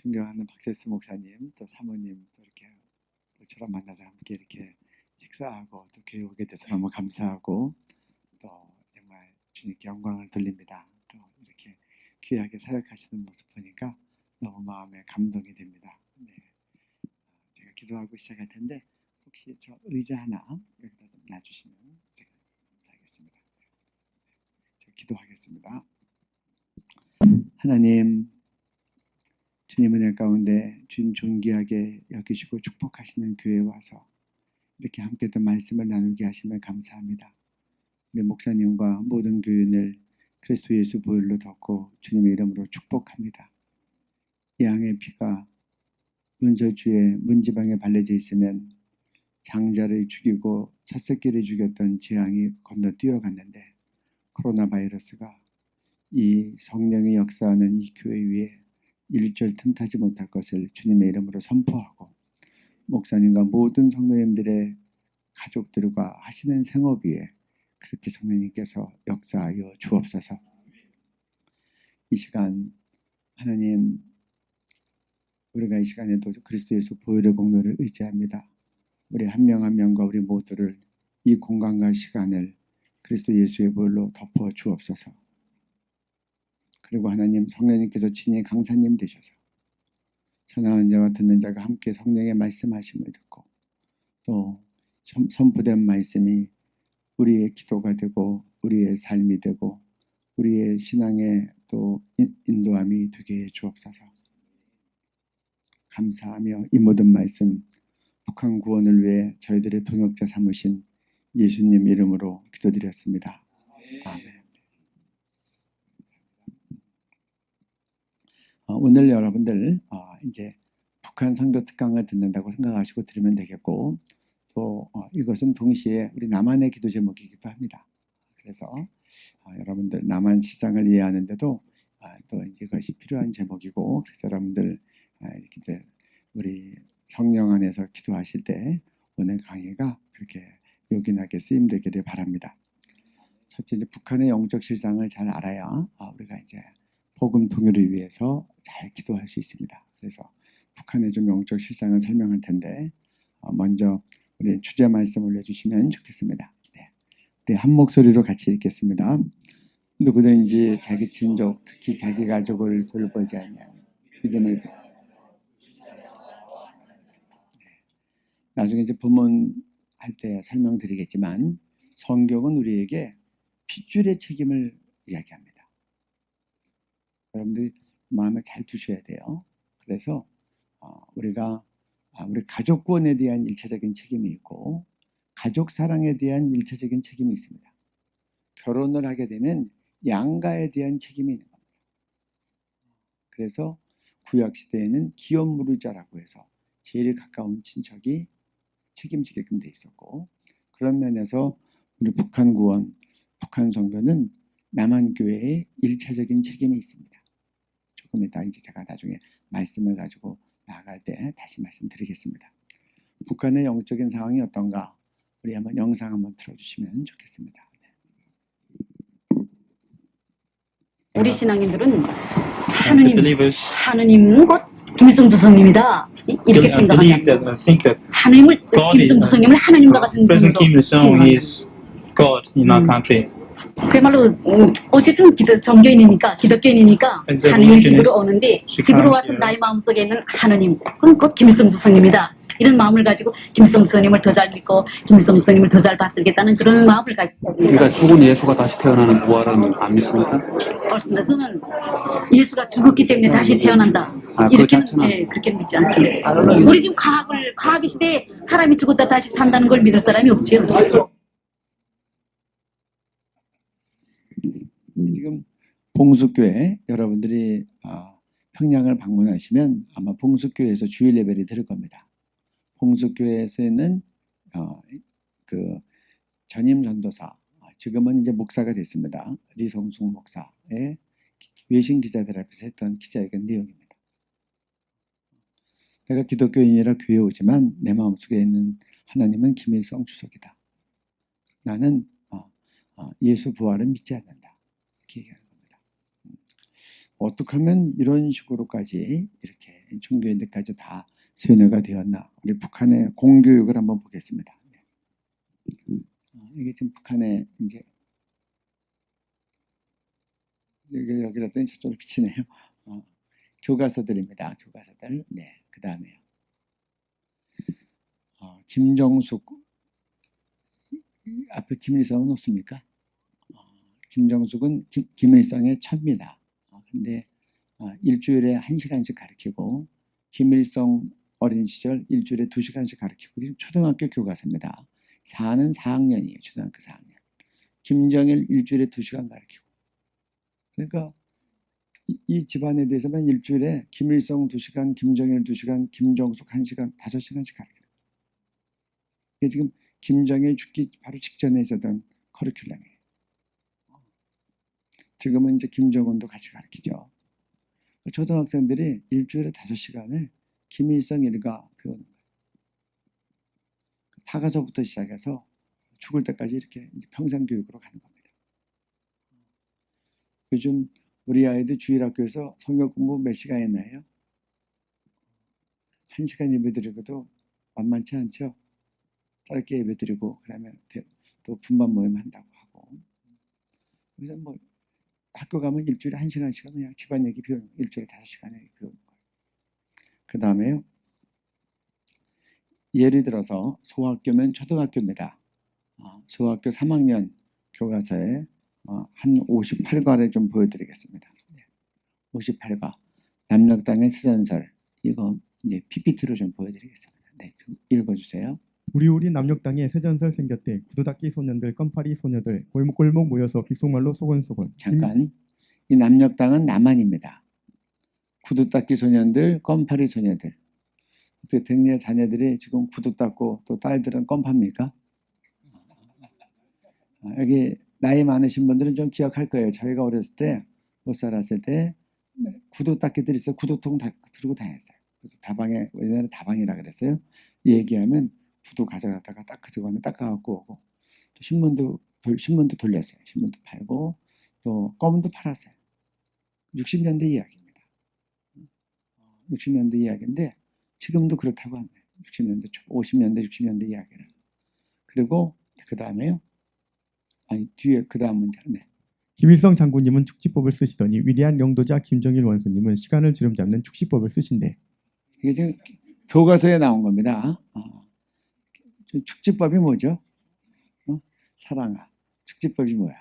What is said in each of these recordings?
존경하는 박철수 목사님, 또 사모님, 또 이렇게 저랑 만나서 함께 이렇게 식사하고 또 교회 오게 돼서 너무 감사하고 또 정말 주님께 영광을 돌립니다. 또 이렇게 귀하게 사역하시는 모습 보니까 너무 마음에 감동이 됩니다. 네. 제가 기도하고 시작할 텐데 혹시 저 의자 하나 여기다 좀 놔주시면 제가 감사하겠습니다. 제가 기도하겠습니다. 하나님, 주님 은혜 가운데 주님 존귀하게 여기시고 축복하시는 교회에 와서 이렇게 함께 또 말씀을 나누게 하심을 감사합니다. 우리 목사님과 모든 교인을 그리스도 예수 보혈로 덮고 주님의 이름으로 축복합니다. 양의 피가 문설주에 문지방에 발려져 있으면 장자를 죽이고 첫 새끼를 죽였던 재앙이 건너뛰어갔는데 코로나 바이러스가 이 성령의 역사하는 이 교회 위에 일절 틈타지 못할 것을 주님의 이름으로 선포하고 목사님과 모든 성도님들의 가족들과 하시는 생업 위에 그렇게 성령님께서 역사하여 주옵소서. 이 시간 하나님, 우리가 이 시간에도 그리스도 예수 보혈의 공로를 의지합니다. 우리 한 명 한 명과 우리 모두를 이 공간과 시간을 그리스도 예수의 보혈로 덮어 주옵소서. 그리고 하나님, 성령님께서 친히 강사님 되셔서 전하는 자와 듣는 자가 함께 성령의 말씀하심을 듣고 또 선포된 말씀이 우리의 기도가 되고 우리의 삶이 되고 우리의 신앙의 또 인도함이 되게 해 주옵소서. 감사하며 이 모든 말씀 북한 구원을 위해 저희들의 동역자 삼으신 예수님 이름으로 기도드렸습니다. 아멘. 오늘 여러분들 이제 북한 선교 특강을 듣는다고 생각하시고 들으면 되겠고 또 이것은 동시에 우리 남한의 기도 제목이기도 합니다. 그래서 여러분들 남한 실상을 이해하는데도 또 이것이 필요한 제목이고 그래서 여러분들 이제 우리 성령 안에서 기도하실 때 오늘 강의가 그렇게 요긴하게 쓰임되기를 바랍니다. 첫째, 이제 북한의 영적 실상을 잘 알아야 우리가 이제 복음 통일을 위해서 잘 기도할 수 있습니다. 그래서 북한의 좀 영적 실상을 설명할 텐데 먼저 우리 주제 말씀 올려주시면 좋겠습니다. 네. 우리 한 목소리로 같이 읽겠습니다. 누구든지 자기 친족, 특히 자기 가족을 돌보지 않으면 믿음을 나중에 이제 본문할 때 설명드리겠지만 성경은 우리에게 핏줄의 책임을 이야기합니다. 여러분들이 마음에 잘 두셔야 돼요. 그래서 우리가 우리 가족 구원에 대한 일차적인 책임이 있고 가족 사랑에 대한 일차적인 책임이 있습니다. 결혼을 하게 되면 양가에 대한 책임이 있는 겁니다. 그래서 구약시대에는 기업무르자라고 해서 제일 가까운 친척이 책임지게끔 돼 있었고 그런 면에서 우리 북한 구원, 북한 선교는 남한교회의 일차적인 책임이 있습니다. 조금 이따 이제 제가 나중에 말씀을 가지고 나아갈 때 다시 말씀드리겠습니다. 북한의 영적인 상황이 어떤가? 우리 한번 영상 한번 틀어주시면 좋겠습니다. 우리 신앙인들은 하느님 곧 김일성 주석님이다 이렇게 생각합니다. 하느님을 김일성 주석님을 하느님과 같은 분으로 생각합니다. 그야말로 어쨌든 정교인이니까 기독교인이니까 하느님 집으로 오는데 집으로 와서 나의 마음속에 있는 하느님 그건 곧 김일성 주석님이다 이런 마음을 가지고 김일성 주석님을 더 잘 믿고 김일성 주석님을 더 잘 받들겠다는 그런 마음을 가지고 그러니까 죽은 예수가 다시 태어나는 부활은 안 믿습니까? 그렇습니다. 저는 예수가 죽었기 때문에 다시 태어난다 이렇게는 그렇게 믿지 않습니다. 우리 지금 과학의 시대에 사람이 죽었다 다시 산다는 걸 믿을 사람이 없지요. 지금 봉숙교회 여러분들이 평양을 방문하시면 아마 봉숙교회에서 주일 예배를 들을 겁니다. 봉숙교회에서는 그 전임 전도사 지금은 이제 목사가 됐습니다. 리성숙 목사의 외신 기자들 앞에서 했던 기자회견 내용입니다. 내가 기독교인이라 교회에 오지만 내 마음속에 있는 하나님은 김일성 주석이다. 나는 예수 부활은 믿지 않는다. 이렇게 얘기하는 겁니다. 어떻게 하면 이런 식으로까지 이렇게 종교인들까지 다 세뇌가 되었나? 우리 북한의 공교육을 한번 보겠습니다. 이게 지금 북한의 이제 여기다 또 저쪽으로 비치네요. 교과서들입니다. 교과서들. 네, 그 다음에요. 김정숙 앞에 김일성은 없습니까? 김정숙은 김일성의 처입니다. 근데 일주일에 1시간씩 가르치고 김일성 어린 시절 일주일에 2시간씩 가르치고 지금 초등학교 교과서입니다. 4는 4학년이에요. 초등학교 4학년. 김정일 일주일에 2시간 가르치고. 그러니까 이 집안에 대해서만 일주일에 김일성 2시간, 김정일 2시간, 김정숙 1시간, 5시간씩 가르쳐요. 이게 지금 김정일 죽기 바로 직전에 있었던 커리큘럼이에요. 지금은 이제 김정은도 같이 가르치죠. 초등학생들이 일주일에 5시간을 김일성 일가 배우는 거예요. 타가서부터 시작해서 죽을 때까지 이렇게 이제 평생 교육으로 가는 겁니다. 요즘 우리 아이들 주일학교에서 성경 공부 몇 시간 했나요? 1시간 예배드리고도 만만치 않죠? 짧게 예배드리고 그다음에 또 분반 모임 한다고 하고. 그래서 뭐 학교 가면 일주일에 1시간씩은 그냥 집안 얘기 배우는 거예요. 일주일에 5시간에 배우는 거예요. 그 다음에요. 예를 들어서 소학교면 초등학교입니다. 소학교 3학년 교과서에 한 58과를 좀 보여드리겠습니다. 58과 남녘땅의 수전설, 이거 이제 PPT로 좀 보여드리겠습니다. 네, 읽어주세요. 우리 남녘땅에 세전설 생겼대. 구두닦이 소년들, 껌파리 소녀들, 골목골목 모여서 귓속말로 소곤소곤. 잠깐, 이 남녘땅은 남한입니다. 구두닦이 소년들, 껌파리 소녀들. 어떻게 댕리의 자녀들이 지금 구두 닦고 또 딸들은 껌팝니까? 여기 나이 많으신 분들은 좀 기억할 거예요. 저희가 어렸을 때, 못 살았을 때 구두 닦이들 있어 구두통 들고 다녔어요. 그래서 다방에, 우리나라 다방이라 그랬어요. 얘기하면 구두 가져갔다가 닦아주고 하면 닦아갖고 오고, 또 신문도 돌렸어요. 신문도 팔고 또 껌도 팔았어요. 60년대 이야기입니다. 60년대 이야기인데 지금도 그렇다고 합니다. 60년대 초, 50년대, 60년대 이야기를. 그리고 그 다음에요. 뒤에 그 다음 문장. 네. 김일성 장군님은 축지법을 쓰시더니 위대한 영도자 김정일 원수님은 시간을 주름잡는 축시법을 쓰신대. 이게 지금 교과서에 나온 겁니다. 축지법이 뭐죠? 사랑아. 축지법이 뭐야?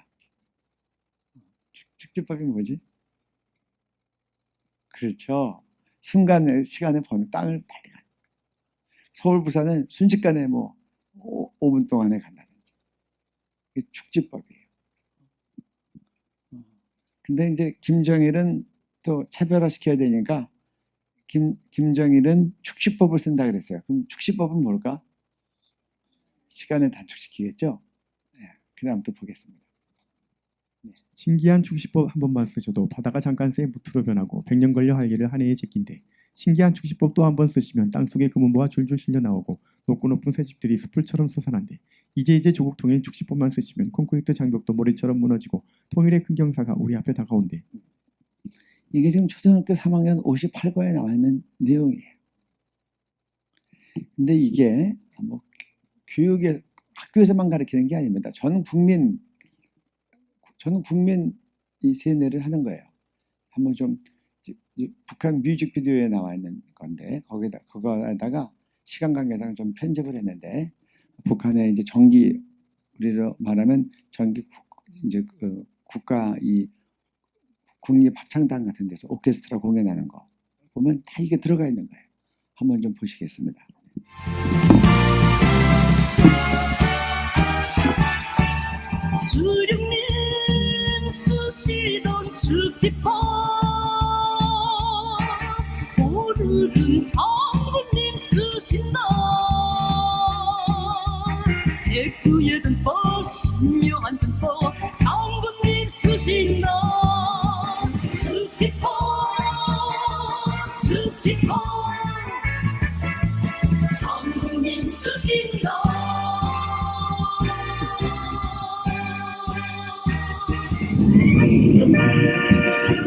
축지법이 뭐지? 그렇죠. 시간에 버는 땅을 빨리 가는. 서울, 부산은 순식간에 뭐 5분 동안에 간다든지. 이게 축지법이에요. 근데 이제 김정일은 또 차별화시켜야 되니까 김정일은 축시법을 쓴다 그랬어요. 그럼 축시법은 뭘까? 시간을 단축시키겠죠? 네, 그 다음 또 보겠습니다. 네. 신기한 축시법 한 번만 쓰셔도 바다가 잠깐 새 무트로 변하고 100년 걸려 할 일을 한 해에 제낀대. 신기한 축시법 또 한 번 쓰시면 땅속에 금은보가 줄줄 실려 나오고 높고 높은 새집들이 숲풀처럼 솟아난대. 이제 조국 통일 축시법만 쓰시면 콘크리트 장벽도 모래처럼 무너지고 통일의 큰 경사가 우리 앞에 다가온대. 이게 지금 초등학교 3학년 58과에 나와 있는 내용이에요. 근데 이게 뭐 교육에 학교에서만 가르치는 게 아닙니다. 전 국민 이 세뇌를 하는 거예요. 한번 좀 북한 뮤직비디오에 나와 있는 건데 그거에다가 시간 관계상 좀 편집을 했는데 북한의 이제 정기 우리로 말하면 정기 이제 국가 이 국립 합창단 같은 데서 오케스트라 공연하는 거 보면 다 이게 들어가 있는 거예요. 한번 좀 보시겠습니다. 수륙님 수시던 축지법 오늘은 장군님 쓰신다. 백두의 전법 신묘한 전법 장군님 쓰신다. 축지법 장군님 쓰신다.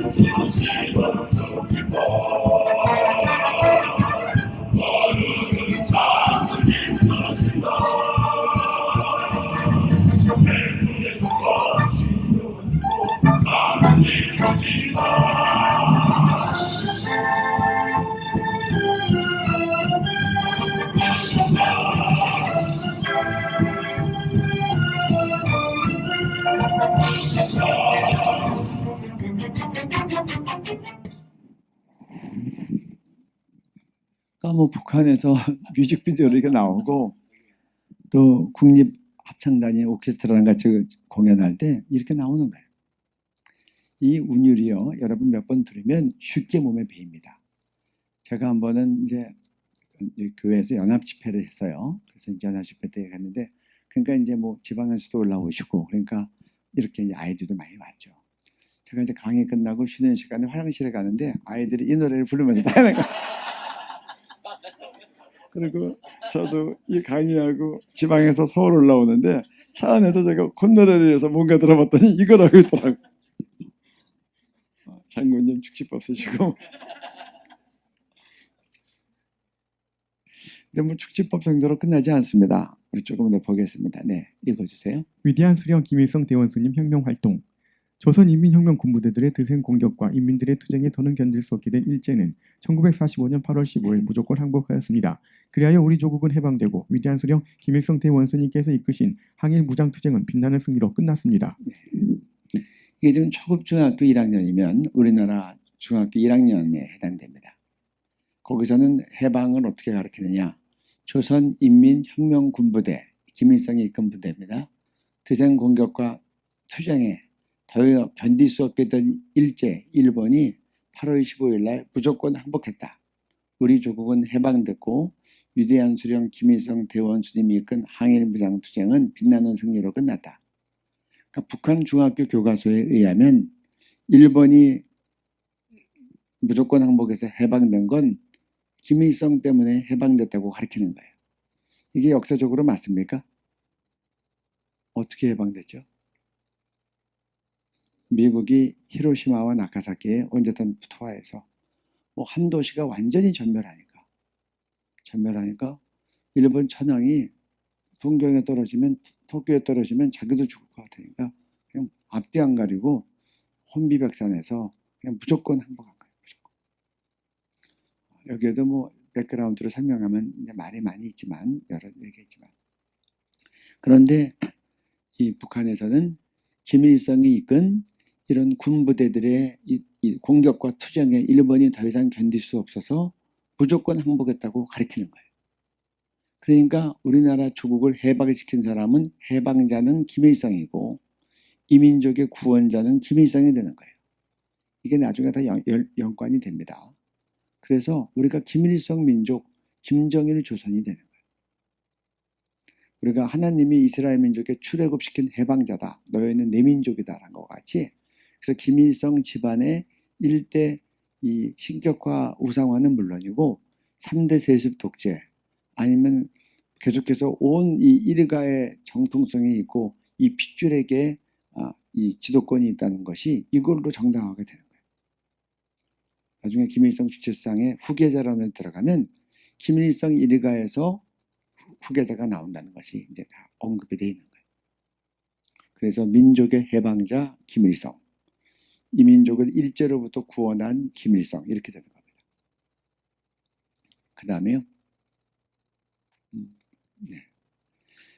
사실 그러니까 뭐 북한에서 뮤직비디오로 이렇게 나오고 또 국립합창단이 오케스트라랑 같이 공연할 때 이렇게 나오는 거예요. 이 운율이요, 여러분 몇 번 들으면 쉽게 몸에 배입니다. 제가 한 번은 이제 교회에서 연합 집회를 했어요. 그래서 이제 연합 집회 때 갔는데, 그러니까 이제 뭐 지방에서도 올라오시고, 그러니까 이렇게 이제 아이들도 많이 왔죠. 제가 이제 강의 끝나고 쉬는 시간에 화장실에 가는데 아이들이 이 노래를 부르면서 다니는 거예요. 그리고 저도 이 강의하고 지방에서 서울 올라오는데 차 안에서 제가 콧노래를 해서 뭔가 들어봤더니 이거라고 있더라고요. 장군님 축지법 쓰시고. 근데 뭐 축지법 정도로 끝나지 않습니다. 우리 조금 더 보겠습니다. 네, 읽어주세요. 위대한 수령 김일성 대원수님 혁명활동. 조선인민혁명군부대들의 드센 공격과 인민들의 투쟁에 더는 견딜 수 없게 된 일제는 1945년 8월 15일 무조건 항복하였습니다. 그리하여 우리 조국은 해방되고 위대한 수령 김일성 대원수님께서 이끄신 항일 무장투쟁은 빛나는 승리로 끝났습니다. 이게 지금 초급 중학교 1학년이면 우리나라 중학교 1학년에 해당됩니다. 거기서는 해방을 어떻게 가르치느냐. 조선인민혁명군부대, 김일성이 이끈 부대입니다. 드센 공격과 투쟁에 더 견딜 수 없게 된 일제, 일본이 8월 15일 날 무조건 항복했다. 우리 조국은 해방됐고 위대한 수령 김일성 대원수님이 이끈 항일 무장투쟁은 빛나는 승리로 끝났다. 그러니까 북한 중학교 교과서에 의하면 일본이 무조건 항복해서 해방된 건 김일성 때문에 해방됐다고 가르치는 거예요. 이게 역사적으로 맞습니까? 어떻게 해방됐죠? 미국이 히로시마와 나가사키에 원자탄 투하해서 뭐 한 도시가 완전히 전멸하니까 일본 천황이 도쿄에 떨어지면 자기도 죽을 것 같으니까 그냥 앞뒤 안 가리고 혼비백산해서 그냥 무조건 항복한 거예요. 무조건. 여기에도 뭐 백그라운드로 설명하면 이제 말이 많이 있지만 여러 얘기했지만, 그런데 이 북한에서는 김일성이 이끈 이런 군부대들의 이 공격과 투쟁에 일본이 더 이상 견딜 수 없어서 무조건 항복했다고 가르치는 거예요. 그러니까 우리나라 조국을 해방시킨 사람은 해방자는 김일성이고 이민족의 구원자는 김일성이 되는 거예요. 이게 나중에 다 연관이 됩니다. 그래서 우리가 김일성 민족, 김정일 조선이 되는 거예요. 우리가 하나님이 이스라엘 민족에 출애굽시킨 해방자다. 너희는 내 민족이다라는 것 같이, 그래서 김일성 집안의 일대 이 신격화 우상화는 물론이고 3대 세습 독재, 아니면 계속해서 온 이 일가의 정통성이 있고 이 핏줄에게 이 지도권이 있다는 것이 이걸로 정당화가 되는 거예요. 나중에 김일성 주체상의 후계자론을 들어가면 김일성 일가에서 후계자가 나온다는 것이 이제 다 언급이 되어 있는 거예요. 그래서 민족의 해방자 김일성, 이 민족을 일제로부터 구원한 김일성, 이렇게 되는 겁니다. 그 다음에요. 네.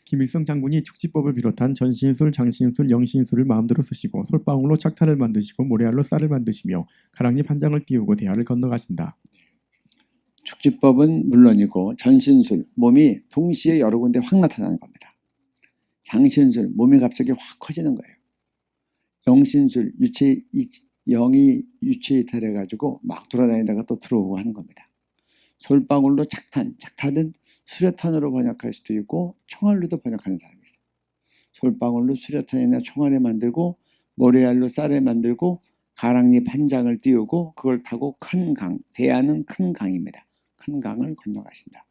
김일성 장군이 축지법을 비롯한 전신술, 장신술, 영신술을 마음대로 쓰시고 솔방울로 착탄을 만드시고 모래알로 쌀을 만드시며 가랑잎 한 장을 띄우고 대하를 건너가신다. 축지법은 물론이고 전신술, 몸이 동시에 여러 군데 확 나타나는 겁니다. 장신술, 몸이 갑자기 확 커지는 거예요. 영신술, 영이 유체이탈해가지고 막 돌아다니다가 또 들어오고 하는 겁니다. 솔방울로 착탄, 착탄은 수류탄으로 번역할 수도 있고 총알로도 번역하는 사람이 있어요. 솔방울로 수류탄이나 총알을 만들고 모래알로 쌀을 만들고 가랑잎 한 장을 띄우고 그걸 타고 큰 강, 대하는 큰 강입니다. 큰 강을 건너가신다.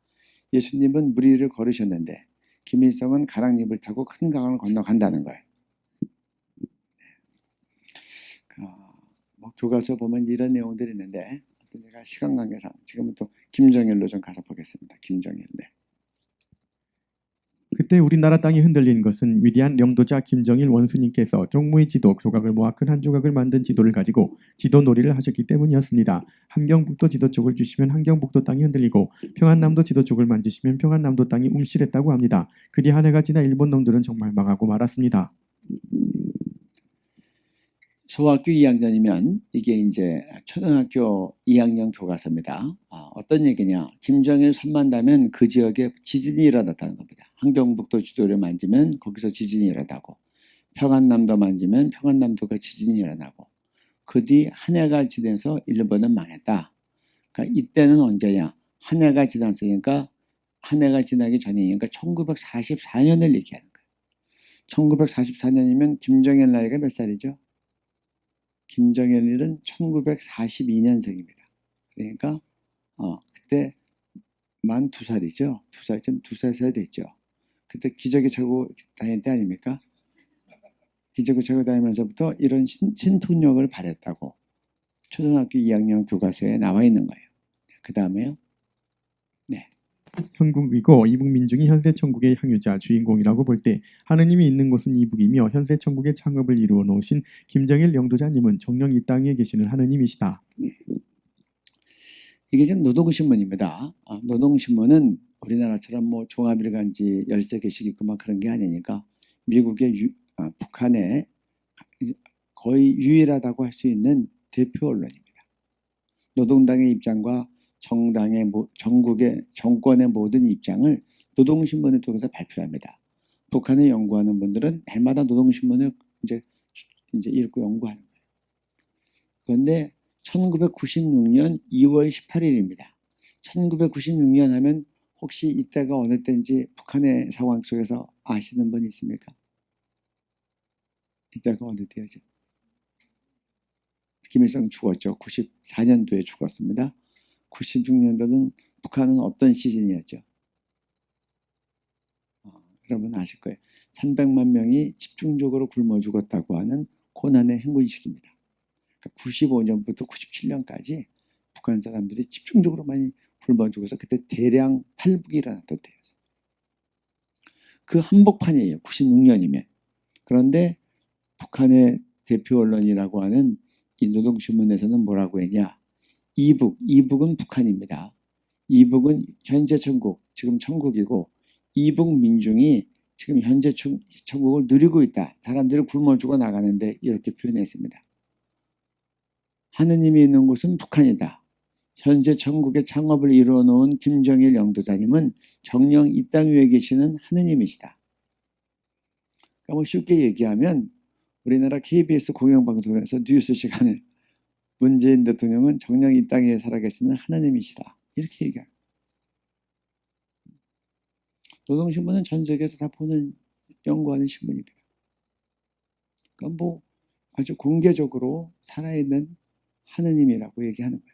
예수님은 물 위를 걸으셨는데 김일성은 가랑잎을 타고 큰 강을 건너간다는 거예요. 뭐 교과서 보면 이런 내용들이 있는데 제가 시간 관계상 지금은 또 김정일로 좀 가서 보겠습니다. 김정일. 네. 그때 우리나라 땅이 흔들린 것은 위대한 영도자 김정일 원수님께서 종무의 지도 조각을 모아 큰 한 조각을 만든 지도를 가지고 지도 놀이를 하셨기 때문이었습니다. 함경북도 지도 쪽을 주시면 함경북도 땅이 흔들리고 평안남도 지도 쪽을 만지시면 평안남도 땅이 움실했다고 합니다. 그 뒤 한 해가 지나 일본 놈들은 정말 망하고 말았습니다. 소학교 2학년이면 이게 이제 초등학교 2학년 교과서입니다. 어떤 얘기냐? 김정일 손 만다면 그 지역에 지진이 일어났다는 겁니다. 함경북도 지도를 만지면 거기서 지진이 일어나고, 평안남도 만지면 평안남도가 지진이 일어나고, 그 뒤 한 해가 지나서 일본은 망했다. 그러니까 이때는 언제냐? 한 해가 지났으니까 한 해가 지나기 전이니까 1944년을 얘기하는 거예요. 1944년이면 김정일 나이가 몇 살이죠? 김정일은 1942년생입니다. 그러니까 그때 만 2살이죠. 2살쯤 2살 됐죠. 그때 기저귀 차고 다닐 때 아닙니까? 기저귀 차고 다니면서부터 이런 신통력을 발했다고 초등학교 2학년 교과서에 나와 있는 거예요. 그 다음에요. 천국이고 이북 민중이 현세 천국의 향유자 주인공이라고 볼 때 하느님이 있는 곳은 이북이며 현세 천국의 창업을 이루어 놓으신 김정일 영도자님은 정녕 이 땅에 계시는 하느님이시다. 이게 지금 노동신문입니다. 노동신문은 우리나라처럼 뭐 종합일간지 13개씩 있고 막 그런 게 아니니까 미국의 북한에 거의 유일하다고 할 수 있는 대표 언론입니다. 노동당의 입장과 전국의 정권의 모든 입장을 노동신문을 통해서 발표합니다. 북한에 연구하는 분들은 날마다 노동신문을 이제 읽고 연구하는 거예요. 그런데 1996년 2월 18일입니다. 1996년 하면 혹시 이때가 어느 때인지 북한의 상황 속에서 아시는 분 있습니까? 이때가 어느 때였죠? 김일성 죽었죠. 94년도에 죽었습니다. 96년도는 북한은 어떤 시즌이었죠? 여러분 아실 거예요. 300만 명이 집중적으로 굶어 죽었다고 하는 고난의 행군식입니다. 그러니까 95년부터 97년까지 북한 사람들이 집중적으로 많이 굶어 죽어서 그때 대량 탈북이 일어났던 때였어요. 그 한복판이에요. 96년이면. 그런데 북한의 대표 언론이라고 하는 이 노동신문에서는 뭐라고 했냐? 이북은 북한입니다. 이북은 현재 천국, 지금 천국이고 이북 민중이 지금 현재 천국을 누리고 있다. 사람들이 굶어 죽어 나가는데 이렇게 표현했습니다. 하느님이 있는 곳은 북한이다. 현재 천국의 창업을 이루어 놓은 김정일 영도자님은 정녕 이 땅 위에 계시는 하느님이시다. 그러니까 뭐 쉽게 얘기하면 우리나라 KBS 공영방송에서 뉴스 시간에 문재인 대통령은 정녕 이 땅에 살아계시는 하나님이시다. 이렇게 얘기합니다. 노동신문은 전 세계에서 다 보는 연구하는 신문입니다. 그러니까 뭐 아주 공개적으로 살아있는 하느님이라고 얘기하는 거예요.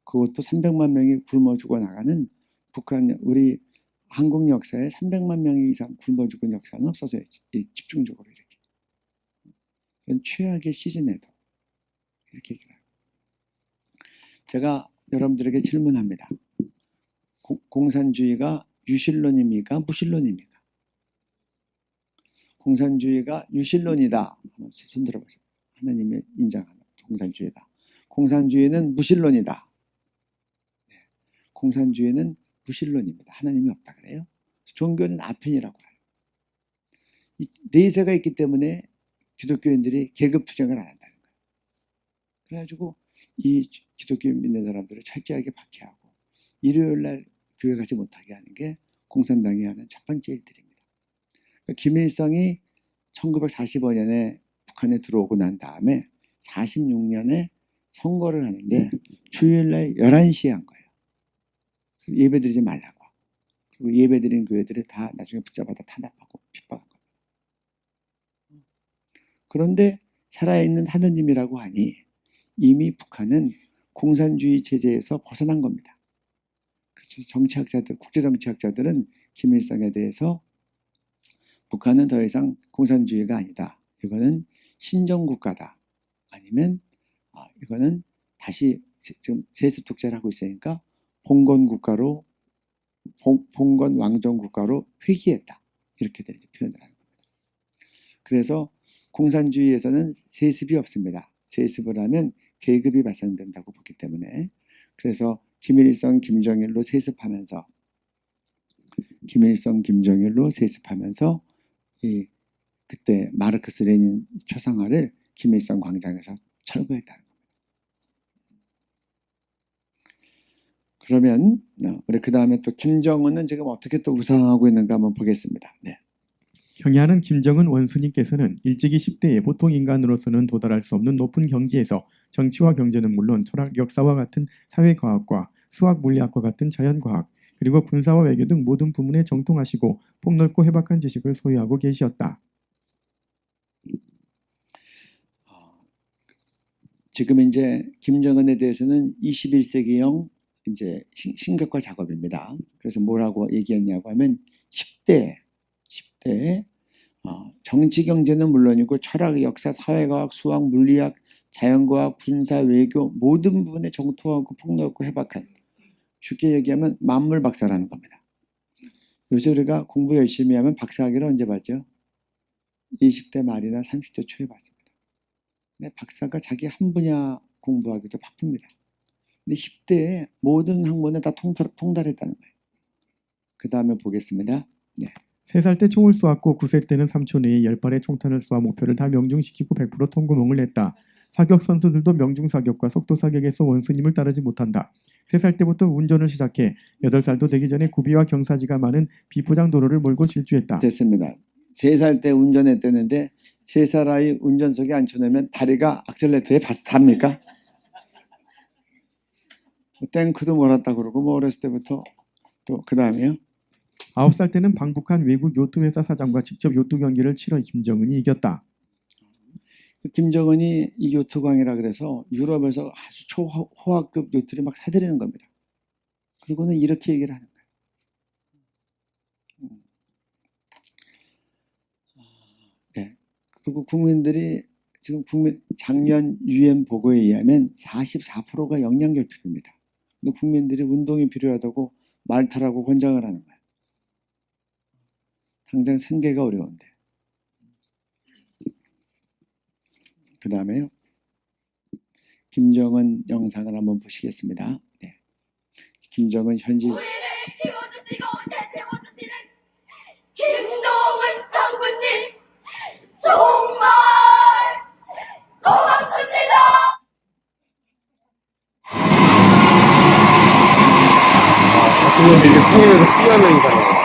그것도 300만 명이 굶어 죽어 나가는 북한 우리 한국 역사에 300만 명 이상 굶어 죽은 역사는 없어서 집중적으로 이렇게. 이건 최악의 시즌에도 이렇게 얘기를 해요. 제가 여러분들에게 질문합니다. 공산주의가 유실론입니까? 무실론입니까? 공산주의가 유실론이다. 한번 손 들어보세요. 하나님의 인정하는 공산주의가. 공산주의는 무실론이다. 네. 공산주의는 무실론입니다. 하나님이 없다 그래요. 종교는 아편이라고 해요. 이 내세가 있기 때문에 기독교인들이 계급 투쟁을 안 한다는 거예요. 그래가지고 이 기독교 믿는 사람들을 철저하게 박해하고 일요일날 교회 가지 못하게 하는 게 공산당이 하는 첫 번째 일들입니다. 그러니까 김일성이 1945년에 북한에 들어오고 난 다음에 46년에 선거를 하는데 주일날 11시에 한 거예요. 예배드리지 말라고. 그리고 예배드린 교회들을 다 나중에 붙잡아다 탄압하고 핍박한 거예요. 그런데 살아있는 하느님이라고 하니 이미 북한은 공산주의 체제에서 벗어난 겁니다. 그래서 정치학자들, 국제정치학자들은 김일성에 대해서 북한은 더 이상 공산주의가 아니다. 이거는 신정국가다. 아니면 이거는 다시 지금 세습 독재를 하고 있으니까 봉건 왕정국가로 회귀했다. 이렇게 표현을 하는 겁니다. 그래서 공산주의에서는 세습이 없습니다. 세습을 하면 계급이 발생된다고 보기 때문에 그래서 김일성, 김정일로 세습하면서 그때 마르크스 레닌 초상화를 김일성 광장에서 철거했다는 겁니다. 그러면 우리 그 다음에 또 김정은은 지금 어떻게 또 우상하고 있는가 한번 보겠습니다. 네. 경애하는 김정은 원수님께서는 일찍이 10대에 보통 인간으로서는 도달할 수 없는 높은 경지에서 정치와 경제는 물론 철학, 역사와 같은 사회과학과 수학, 물리학과 같은 자연과학, 그리고 군사와 외교 등 모든 부문에 정통하시고 폭넓고 해박한 지식을 소유하고 계시었다. 지금 이제 김정은에 대해서는 21세기형 이제 신격화 작업입니다. 그래서 뭐라고 얘기했냐고 하면 10대에 정치 경제는 물론이고 철학, 역사, 사회과학, 수학, 물리학, 자연과학, 군사, 외교 모든 부분에 정통하고 폭넓고 해박한, 쉽게 얘기하면 만물 박사라는 겁니다. 요새 우리가 공부 열심히 하면 박사학위를 언제 받죠? 20대 말이나 30대 초에 받습니다. 근데 박사가 자기 한 분야 공부하기도 바쁩니다. 근데 10대에 모든 학문에 다 통달했다는 거예요. 그 다음에 보겠습니다. 네. 3살 때 총을 쏘았고 9세 때는 3초 내에 10발의 총탄을 쏘아 목표를 다 명중시키고 100% 통구멍을 냈다. 사격 선수들도 명중 사격과 속도 사격에서 원수님을 따르지 못한다. 3살 때부터 운전을 시작해 8살도 되기 전에 구비와 경사지가 많은 비포장 도로를 몰고 질주했다. 됐습니다. 3살 때 운전했다는데 3살 아이 운전석에 앉혀놓으면 다리가 악셀레터에 닿습니까? 탱크도 몰았다 그러고 뭐 어렸을 때부터 또 그 다음에요. 9살 때는 방북한 외국 요트 회사 사장과 직접 요트 경기를 치러 김정은이 이겼다. 김정은이 이 요트광이라 그래서 유럽에서 아주 초호화급 요트를 막 사들이는 겁니다. 그리고는 이렇게 얘기를 하는 거예요. 네. 그리고 국민들이 지금 작년 UN 보고에 의하면 44%가 영양결핍입니다. 근데 국민들이 운동이 필요하다고 말타라고 권장을 하는 거예요. 당장 생계가 어려운데. 그 다음에요. 김정은 영상을 한번 보시겠습니다. 네. 김정은 현지 우리를 키워주시고 대세워주시는 김정은 장군님 정말 고맙습니다. 그런데 이제 통일에서 피하는 거잖아요.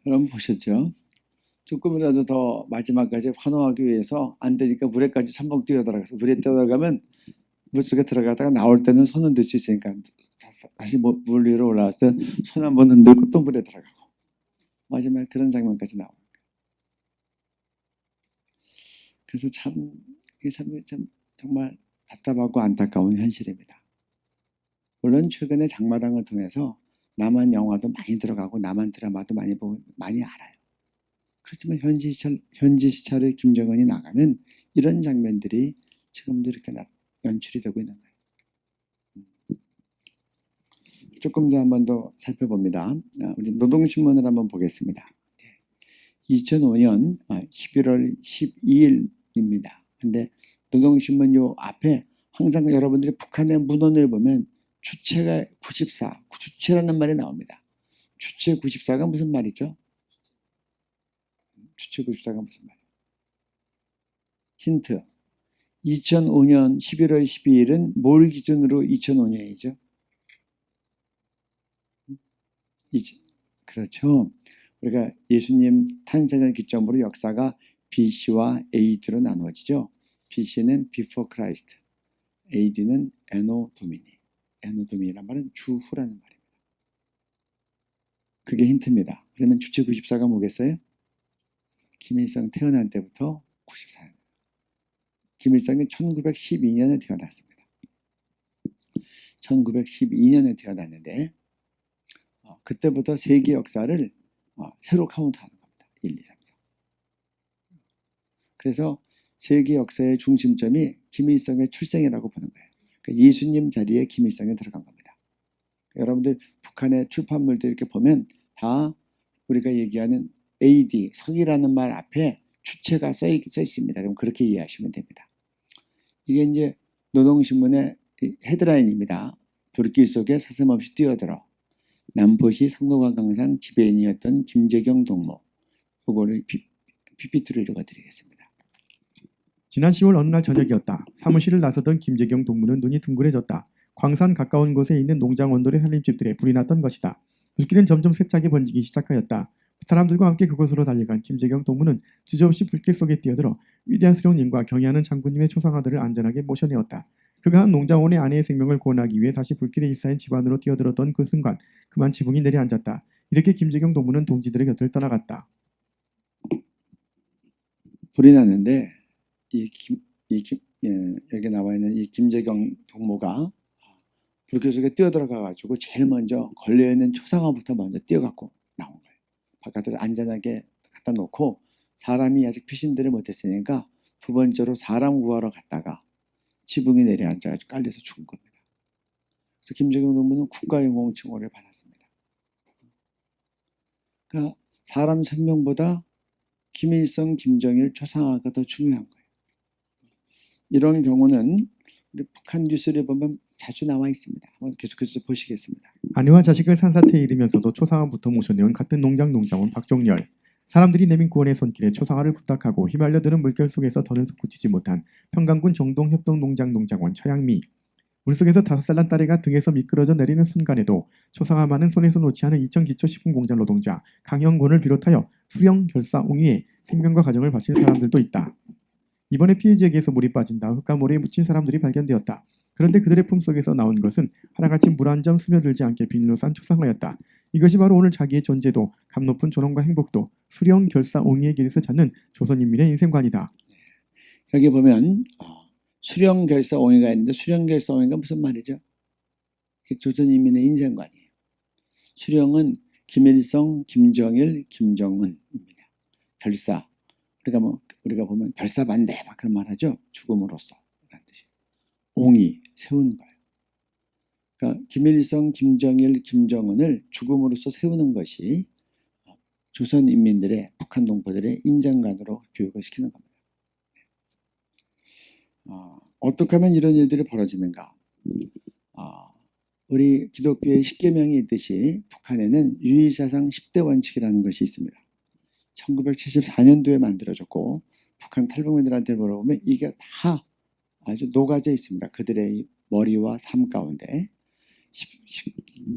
여러분 보셨죠? 조금이라도 더 마지막까지 환호하기 위해서 안 되니까 물에까지 첨벙 뛰어들어가서 물에 뛰어들어가면 물속에 들어가다가 나올 때는 손 흔들 수 있으니까 다시 물 위로 올라왔을 때 손 한번 흔들고 또 물에 들어가고 마지막에 그런 장면까지 나옵니다. 그래서 이게 참 정말 답답하고 안타까운 현실입니다. 물론 최근에 장마당을 통해서 남한 영화도 많이 들어가고 남한 드라마도 많이 보고 많이 알아요. 그렇지만 현지 시찰을 김정은이 나가면 이런 장면들이 지금도 이렇게 연출이 되고 있는 거예요. 조금 더 한번 더 살펴봅니다. 우리 노동신문을 한번 보겠습니다. 2005년 11월 12일입니다. 근데 노동신문 요 앞에 항상 여러분들이 북한의 문헌을 보면 주체가 94, 주체라는 말이 나옵니다. 주체 94가 무슨 말이죠? 주체 94가 무슨 말이에요? 힌트. 2005년 11월 12일은 뭘 기준으로 2005년이죠? 그렇죠. 우리가 예수님 탄생을 기점으로 역사가 BC와 AD로 나누어지죠. BC는 Before Christ, AD는 Anno Domini. Anno Domini란 말은 주후라는 말입니다. 그게 힌트입니다. 그러면 주체 94가 뭐겠어요? 김일성 태어난 때부터 94년. 김일성이 1912년에 태어났습니다. 1912년에 태어났는데 그때부터 세계 역사를 새로 카운트하는 겁니다. 1, 2, 3, 4. 그래서 세계 역사의 중심점이 김일성의 출생이라고 보는 거예요. 그러니까 예수님 자리에 김일성이 들어간 겁니다. 여러분들 북한의 출판물들 이렇게 보면 다 우리가 얘기하는 AD, 성이라는 말 앞에 주체가 써 있습니다. 그럼 그렇게 이해하시면 됩니다. 이게 이제 노동신문의 헤드라인입니다. 불길 속에 서슴없이 뛰어들어 남포시 상노관광상 지배인이었던 김재경 동무. 그거를 PPT로 읽어드리겠습니다. 지난 10월 어느 날 저녁이었다. 사무실을 나서던 김재경 동무는 눈이 둥그레졌다. 광산 가까운 곳에 있는 농장 원돌의 살림집들에 불이 났던 것이다. 불길은 점점 세차게 번지기 시작하였다. 사람들과 함께 그곳으로 달려간 김재경 동무는 주저없이 불길 속에 뛰어들어 위대한 수령님과 경의하는 장군님의 초상화들을 안전하게 모셔내었다. 그가 한 농장원의 아내의 생명을 구원하기 위해 다시 불길에 휩싸인 집안으로 뛰어들었던 그 순간 그만 지붕이 내려앉았다. 이렇게 김재경 동무는 동지들의 곁을 떠나갔다. 불이 났는데 여기 나와 있는 이 김재경 동무가 불길 속에 뛰어들어가 가지고 제일 먼저 걸려있는 초상화부터 먼저 뛰어갖고 나온 거예요. 바깥으로 안전하게 갖다 놓고 사람이 아직 피신들을 못했으니까 두 번째로 사람 구하러 갔다가 지붕이 내려앉아가지고 깔려서 죽은 겁니다. 그래서 김재경 동무는 국가영웅 칭호를 받았습니다. 그러니까 사람 생명보다 김일성, 김정일 초상화가 더 중요한 거예요. 이런 경우는 우리 북한 뉴스를 보면 자주 나와 있습니다. 한번 계속해서 보시겠습니다. 아내와 자식을 산사태에 이르면서도 초상화부터 모셔내온 같은 농장원 박종렬. 사람들이 내민 구원의 손길에 초상화를 부탁하고 휘말려드는 물결 속에서 더는 솟구치지 못한 평강군 정동협동농장원 처양미. 물속에서 5살 난 딸애가 등에서 미끄러져 내리는 순간에도 초상화만은 손에서 놓지 않은 이천기초식품 공장 노동자 강영곤을 비롯하여 수령, 결사, 옹위에 생명과 가정을 바친 사람들도 있다. 이번에 피해 지역에서 물이 빠진 다음 흙가모래에 묻힌 사람들이 발견되었다. 그런데 그들의 품속에서 나온 것은 하나같이 물 한 점 스며들지 않게 비닐로 싼 초상화였다. 이것이 바로 오늘 자기의 존재도 값 높은 존엄과 행복도 수령, 결사, 옹위의 길에서 찾는 조선인민의 인생관이다. 여기 보면 수령, 결사, 옹위가 있는데 수령, 결사, 옹위가 무슨 말이죠? 조선인민의 인생관이에요. 수령은 김일성, 김정일, 김정은입니다. 결사, 우리가 보면 결사반대 막 그런 말 하죠. 죽음으로써 라는 뜻이에요. 옹위, 세우는 거예요. 그러니까 김일성, 김정일, 김정은을 죽음으로써 세우는 것이 조선 인민들의, 북한 동포들의 인생관으로 교육을 시키는 겁니다. 어떻게 하면 이런 일들이 벌어지는가? 우리 기독교의 10계명이 있듯이 북한에는 유일사상 10대 원칙이라는 것이 있습니다. 1974년도에 만들어졌고 북한 탈북민들한테 물어보면 이게 다 아주 녹아져 있습니다. 그들의 머리와 삶 가운데.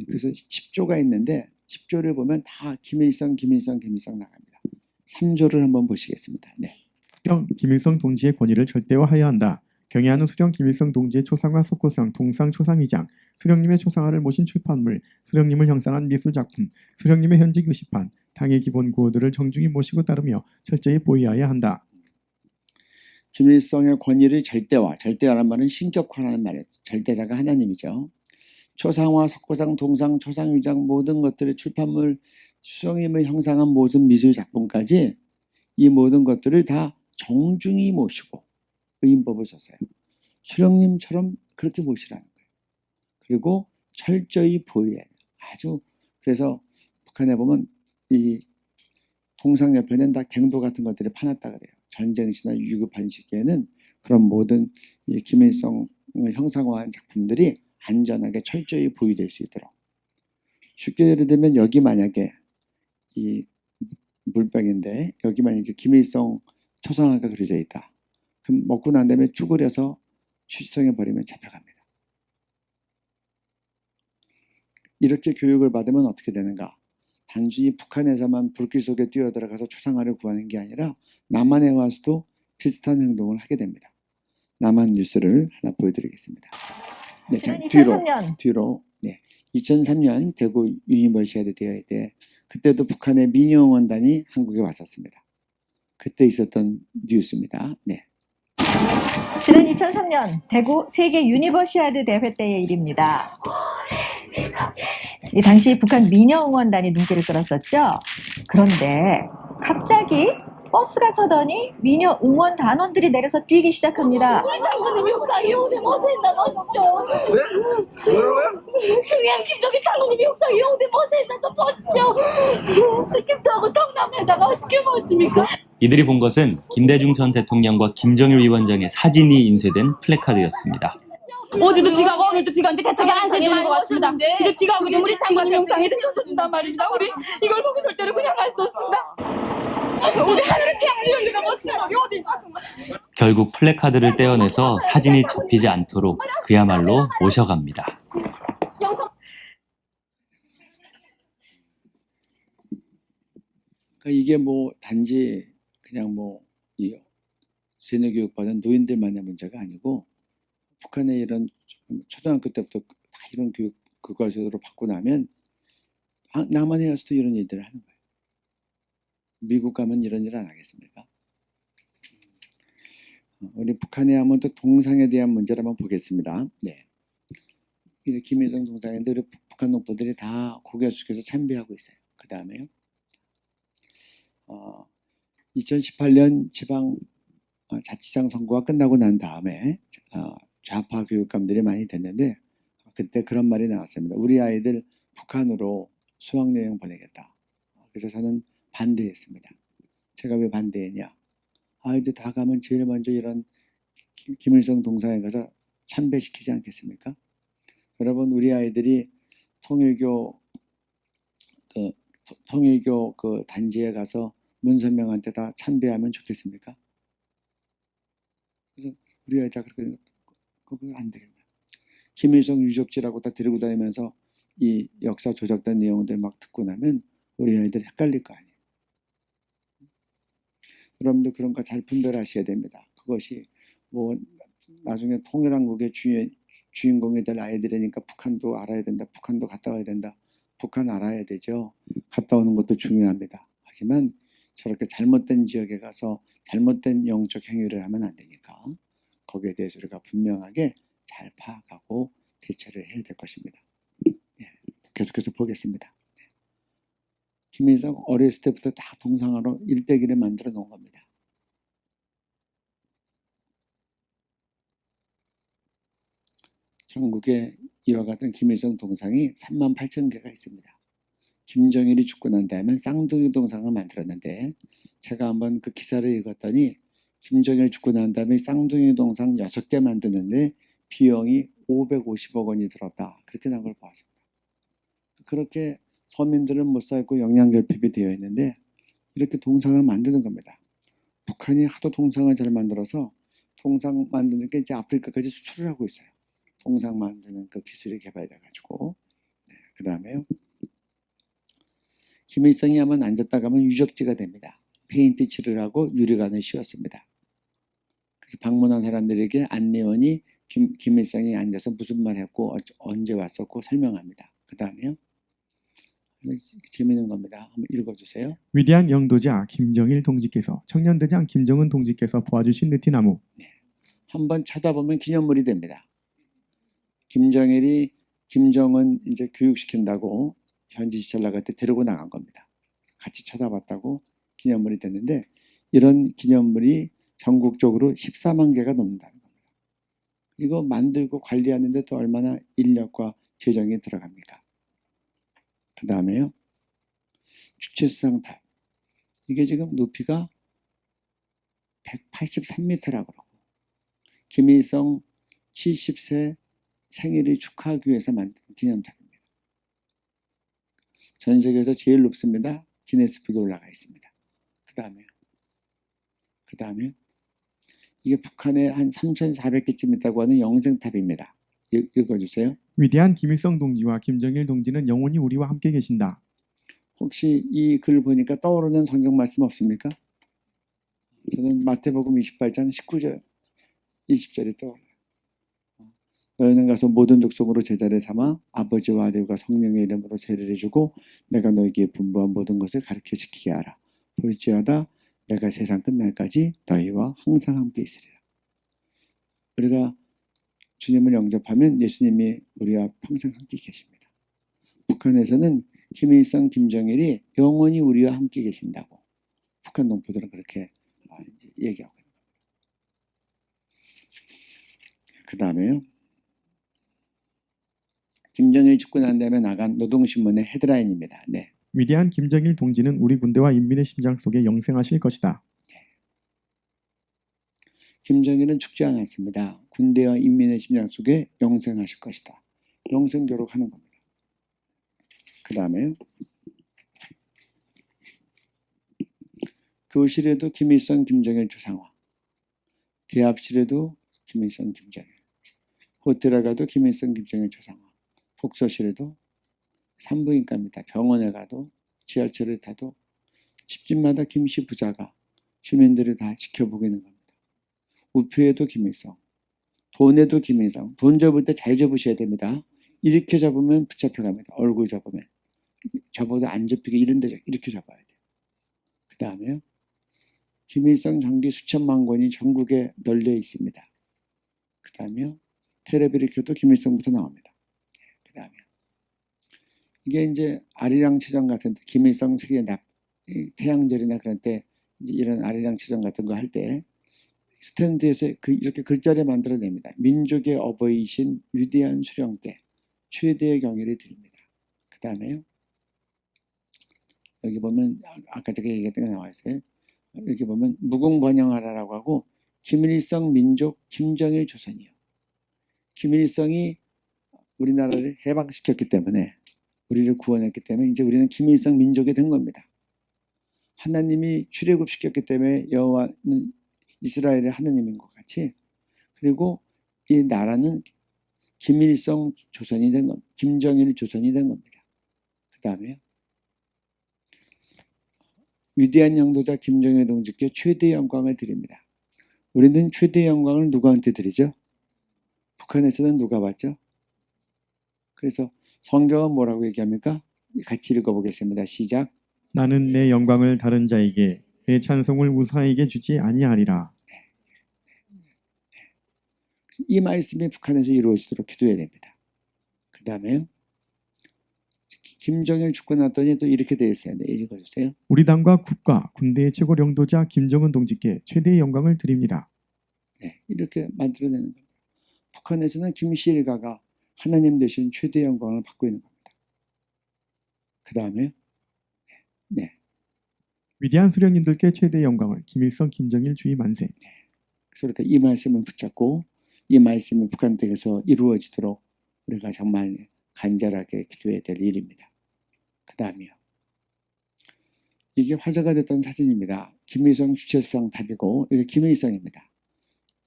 그래서 10조가 있는데 10조를 보면 다 김일성 나갑니다. 3조를 한번 보시겠습니다. 네. 수령 김일성 동지의 권위를 절대화해야 한다. 경애하는 수령 김일성 동지의 초상화 석고상 동상 초상위장, 수령님의 초상화를 모신 출판물, 수령님을 형상한 미술작품, 수령님의 현지 교시판, 당의 기본 구호들을 정중히 모시고 따르며 철저히 보위하여야 한다. 김일성의 권위를 절대화라는 말은 신격화라는 말이에요. 절대자가 하나님이죠. 초상화, 석고상, 동상, 초상위장 모든 것들의 출판물, 수령님을 형상한 모든 미술작품까지 이 모든 것들을 다 정중히 모시고 의인법을 써서요. 수령님처럼 그렇게 모시라는 거예요. 그리고 철저히 보위해. 그래서 북한에 보면 이 동상 옆에는 다 갱도 같은 것들이 파놨다 그래요. 전쟁시나 위급한 시기에는 그런 모든 이 김일성을 형상화한 작품들이 안전하게 철저히 보유될 수 있도록. 쉽게 예를 들면 여기 만약에 이 물병인데 여기 만약에 김일성 초상화가 그려져 있다. 그럼 먹고 난 다음에 쭈그려서 추정해 버리면 잡혀갑니다. 이렇게 교육을 받으면 어떻게 되는가? 단순히 북한에서만 불길 속에 뛰어들어가서 초상화를 구하는 게 아니라 남한에 와서도 비슷한 행동을 하게 됩니다. 남한 뉴스를 하나 보여드리겠습니다. 네, 자, 지난 2003년 뒤로 2003년 대구 유니버시아드 대회 때 그때도 북한의 민영원단이 한국에 왔었습니다. 그때 있었던 뉴스입니다. 네. 지난 2003년 대구 세계 유니버시아드 대회 때의 일입니다. 이 당시 북한 미녀 응원단이 눈길을 끌었었죠. 그런데 갑자기 버스가 서더니 미녀 응원 단원들이 내려서 뛰기 시작합니다. 우리 장군님이 육상에 오대 못에 있다고 하셨죠. 왜? 뭐라고요? 그냥 김정일 장군님이 육상에 오대 못에 있다고 보셨죠. 김정은 동남에다가 어떻게 먹습니까? 이들이 본 것은 김대중 전 대통령과 김정일 위원장의 사진이 인쇄된 플래카드였습니다. 어제도 비가 오고 오늘도 비가 오는데 대책이 안 세지는 것 같습니다. 이제 비가 오고 우리 장관님 영상에 젖어준단 말입니다. 우리 이걸 보고 절대로 그냥 갈 수 없습니다. 우리 하늘을 태양을 연기가 멋있는 거 어디 정말. 결국 플래카드를 떼어내서 사진이 접히지 않도록 그야말로 모셔갑니다. 그러니까 이게 뭐 단지 그냥 이 세뇌 교육받은 노인들만의 문제가 아니고 북한의 이런 초등학교 때부터 다 이런 교육 그것으로 받고 나면 남한에 와서도 이런 일들을 하는 거예요. 미국 가면 이런 일 안 하겠습니까? 우리 북한에 하면 또 동상에 대한 문제를 한번 보겠습니다. 네. 김일성 동상인데 우리 북한 농부들이 다 고개 숙여서 참배하고 있어요. 그 다음에요. 2018년 지방 자치장 선거가 끝나고 난 다음에 좌파 교육감들이 많이 됐는데 그때 그런 말이 나왔습니다. 우리 아이들 북한으로 수학여행 보내겠다. 그래서 저는 반대했습니다. 제가 왜 반대했냐? 아이들 다 가면 제일 먼저 이런 김일성 동상에 가서 참배시키지 않겠습니까? 여러분 우리 아이들이 통일교 그 단지에 가서 문선명한테 다 참배하면 좋겠습니까? 그래서 우리 아이들 그렇게 그거 안 되겠다. 김일성 유적지라고 다 데리고 다니면서 이 역사 조작된 내용들 막 듣고 나면 우리 아이들 헷갈릴 거 아니에요. 여러분들 그런 거 잘 분별하셔야 됩니다. 그것이 뭐 나중에 통일한국의 주인공이 될 아이들이니까 북한도 알아야 된다. 북한도 갔다 와야 된다. 북한 알아야 되죠. 갔다 오는 것도 중요합니다. 하지만 저렇게 잘못된 지역에 가서 잘못된 영적 행위를 하면 안 되니까 거기에 대해서 우리가 분명하게 잘 파악하고 대처를 해야 될 것입니다. 네, 계속해서 보겠습니다. 네. 김일성 어렸을 때부터 다 동상으로 일대기를 만들어 놓은 겁니다. 전국에 이와 같은 김일성 동상이 38,000개가 있습니다. 김정일이 죽고 난 다음에 쌍둥이 동상을 만들었는데 제가 한번 그 기사를 읽었더니 김정일 죽고 난 다음에 쌍둥이 동상 6개 만드는데 비용이 550억 원이 들었다. 그렇게 나온 걸 봤습니다. 그렇게 서민들은 못 살고 영양결핍이 되어 있는데 이렇게 동상을 만드는 겁니다. 북한이 하도 동상을 잘 만들어서 동상 만드는 게 이제 아프리카까지 수출을 하고 있어요. 동상 만드는 그 기술이 개발돼가지고. 네, 그 다음에요. 김일성이 한번 앉았다 가면 유적지가 됩니다. 페인트 칠을 하고 유리관을 씌웠습니다. 그래서 방문한 사람들에게 안내원이 김일성이 앉아서 무슨 말 했고 언제 왔었고 설명합니다. 그 다음에요. 재미있는 겁니다. 한번 읽어주세요. 위대한 영도자 김정일 동지께서 청년대장 김정은 동지께서 보아주신 느티나무. 네. 한번 쳐다보면 기념물이 됩니다. 김정일이 김정은 이제 교육시킨다고 현지 시찰 나갈 때 데리고 나간 겁니다. 같이 쳐다봤다고 기념물이 됐는데 이런 기념물이 전국적으로 14만 개가 넘는다는 겁니다. 이거 만들고 관리하는데 또 얼마나 인력과 재정이 들어갑니까? 그 다음에요. 주체수상탑. 이게 지금 높이가 183m라고 그러고 김일성 70세 생일을 축하하기 위해서 만든 기념탑입니다. 전 세계에서 제일 높습니다. 기네스북에 올라가 있습니다. 그 다음에 이게 북한에 한 3,400개쯤 있다고 하는 영생탑입니다. 읽어주세요. 위대한 김일성 동지와 김정일 동지는 영원히 우리와 함께 계신다. 혹시 이 글 보니까 떠오르는 성경 말씀 없습니까? 저는 마태복음 28장 19절, 20절이 떠올라요. 너희는 가서 모든 족속으로 제자를 삼아 아버지와 아들과 성령의 이름으로 세례를 주고 내가 너희에게 분부한 모든 것을 가르쳐 지키게 하라. 볼지어다 내가 세상 끝날까지 너희와 항상 함께 있으리라. 우리가 주님을 영접하면 예수님이 우리와 평생 함께 계십니다. 북한에서는 김일성, 김정일이 영원히 우리와 함께 계신다고 북한 동포들은 그렇게 이제 얘기하고 있는 겁니다. 그 다음에요. 김정일 죽고 난 다음에 나간 노동신문의 헤드라인입니다. 네. 위대한 김정일 동지는 우리 군대와 인민의 심장 속에 영생하실 것이다. 김정일은 죽지 않았습니다. 군대와 인민의 심장 속에 영생하실 것이다. 영생 교록하는 겁니다. 그 다음에 교실에도 김일성, 김정일 초상화, 대합실에도 김일성, 김정일, 호텔에 가도 김일성, 김정일 초상화, 독서실에도 산부인과입니다. 병원에 가도 지하철을 타도 집집마다 김씨 부자가 주민들을 다 지켜보고 있는 겁니다. 우표에도 김일성, 돈에도 김일성. 돈 접을 때 잘 접으셔야 됩니다. 이렇게 접으면 붙잡혀갑니다. 얼굴 접으면. 접어도 안 접히게 이런 데 이렇게 접어야 돼요. 그 다음에요. 김일성 전기 수천만 권이 전국에 널려 있습니다. 그 다음에요. 텔레비를 켜도 김일성부터 나옵니다. 그 다음에요. 이게 이제 아리랑 체전 같은 데 김일성 세계 태양절이나 그런 때 이제 이런 아리랑 체전 같은 거 할 때 스탠드에서 이렇게 글자를 만들어냅니다. 민족의 어버이신 위대한 수령께 최대의 경의를 드립니다. 그 다음에요. 여기 보면 아까 제가 얘기했던 게 나와 있어요. 여기 보면 무궁번영하라라고 하고 김일성 민족 김정일 조선이요. 김일성이 우리나라를 해방시켰기 때문에 우리를 구원했기 때문에 이제 우리는 김일성 민족이 된 겁니다. 하나님이 출애굽시켰기 때문에 여호와는 이스라엘의 하나님인 것 같이 그리고 이 나라는 김일성 조선이 된 겁니다. 김정일 조선이 된 겁니다. 그 다음에요. 위대한 영도자 김정일 동지께 최대의 영광을 드립니다. 우리는 최대의 영광을 누구한테 드리죠? 북한에서는 누가 받죠? 그래서 성경은 뭐라고 얘기합니까? 같이 읽어보겠습니다. 시작. 나는 내 영광을 다른 자에게 내 찬송을 우사에게 주지 아니하리라. 이 말씀이 북한에서 이루어지도록 기도해야 됩니다. 그 다음에 김정일 죽고 났더니 또 이렇게 되어 있어요. 네, 읽어주세요. 우리 당과 국가, 군대의 최고領導자 김정은 동지께 최대의 영광을 드립니다. 네, 이렇게 만들어내는 겁니다. 북한에서는 김씨 일가가 하나님 대신 최대의 영광을 받고 있는 겁니다. 그 다음에 네. 위대한 수령님들께 최대의 영광을 김일성, 김정일 주의 만세. 그러니까 이 말씀을 붙잡고 이 말씀이 북한 땅에서 이루어지도록 우리가 정말 간절하게 기도해야 될 일입니다. 그 다음이요. 이게 화제가 됐던 사진입니다. 김일성 주체수상 탑이고 이게 김일성입니다.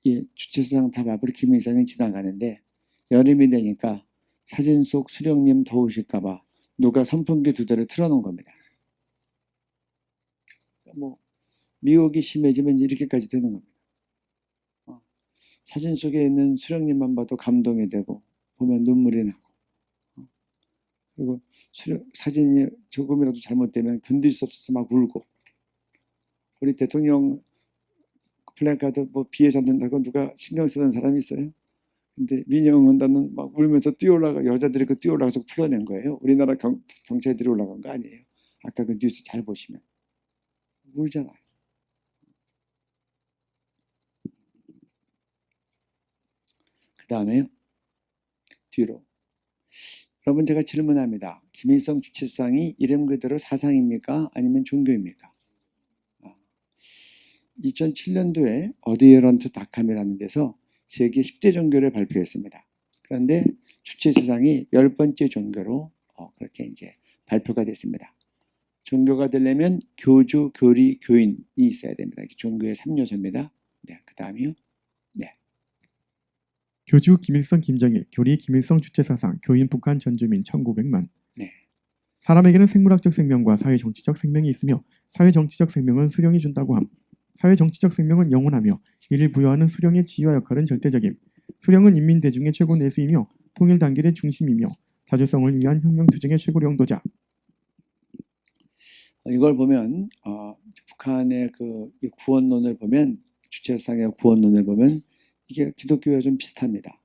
이 주체수상 탑 앞으로 김일성이 지나가는데 여름이 되니까 사진 속 수령님 더우실까 봐 누가 선풍기 2대를 틀어놓은 겁니다. 뭐 미혹이 심해지면 이렇게까지 되는 겁니다. 사진 속에 있는 수령님만 봐도 감동이 되고 보면 눈물이 나고 그리고 사진이 조금이라도 잘못되면 견딜 수 없어서 막 울고 우리 대통령 플래카드 뭐 비에 젖는다고 누가 신경 쓰는 사람이 있어요? 근데 민영원단은 막 울면서 뛰어올라가 여자들이 그 뛰어올라가서 풀어낸 거예요. 우리나라 경찰들이 올라간 거 아니에요. 아까 그 뉴스 잘 보시면 울잖아요. 그 다음에 뒤로 여러분 제가 질문합니다. 김일성 주체상이 이름 그대로 사상입니까? 아니면 종교입니까? 2007년도에 어드헤런트닷컴이라는 데서 세계 10대 종교를 발표했습니다. 그런데 주체사상이 10번째 종교로 그렇게 이제 발표가 됐습니다. 종교가 되려면 교주, 교리, 교인이 있어야 됩니다. 종교의 3요소입니다. 네, 그 다음이요. 네. 교주 김일성, 김정일, 교리 김일성 주체사상, 교인 북한 전주민 1900만. 네. 사람에게는 생물학적 생명과 사회정치적 생명이 있으며 사회정치적 생명은 수령이 준다고 함. 사회정치적 생명은 영원하며 이를 부여하는 수령의 지위와 역할은 절대적임. 수령은 인민 대중의 최고 내수이며 통일 단결의 중심이며 자주성을 위한 혁명 투쟁의 최고 영도자. 이걸 보면 북한의 이 구원론을 보면 주체상의 구원론을 보면 이게 기독교와 좀 비슷합니다.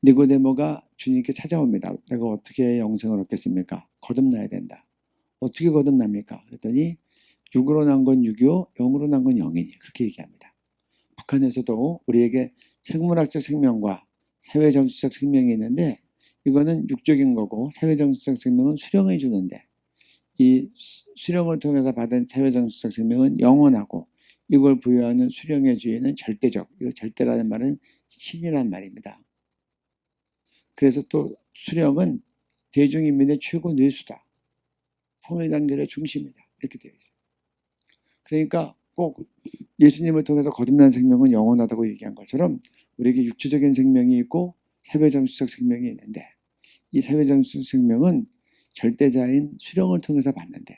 니고데모가 주님께 찾아옵니다. 내가 어떻게 영생을 얻겠습니까? 거듭나야 된다. 어떻게 거듭납니까? 그랬더니 육으로 난 건 육이요, 영으로 난 건 영이니 그렇게 얘기합니다. 북한에서도 우리에게 생물학적 생명과 사회정치적 생명이 있는데 이거는 육적인 거고 사회정치적 생명은 수령을 주는데 이 수령을 통해서 받은 사회정치적 생명은 영원하고 이걸 부여하는 수령의 주인은 절대적. 이거 절대라는 말은 신이란 말입니다. 그래서 또 수령은 대중인민의 최고 뇌수다. 통일단결의 중심이다. 이렇게 되어 있어요. 그러니까 꼭 예수님을 통해서 거듭난 생명은 영원하다고 얘기한 것처럼 우리에게 육체적인 생명이 있고 사회정치적 생명이 있는데 이 사회정치적 생명은 절대자인 수령을 통해서 받는데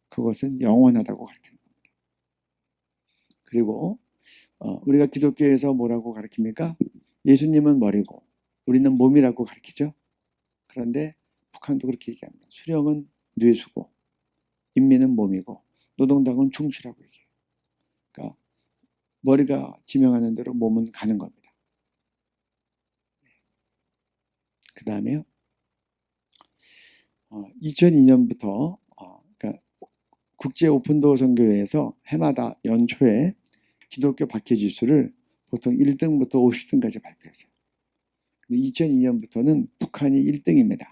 그것은 영원하다고 가르치는 겁니다. 그리고 우리가 기독교에서 뭐라고 가르칩니까? 예수님은 머리고 우리는 몸이라고 가르치죠. 그런데 북한도 그렇게 얘기합니다. 수령은 뇌수고 인민은 몸이고 노동당은 중추라고 얘기해요. 그러니까 머리가 지명하는 대로 몸은 가는 겁니다. 그 다음에요. 2002년부터 그러니까 국제 오픈도어 선교회에서 해마다 연초에 기독교 박해지수를 보통 1등부터 50등까지 발표했어요. 2002년부터는 북한이 1등입니다.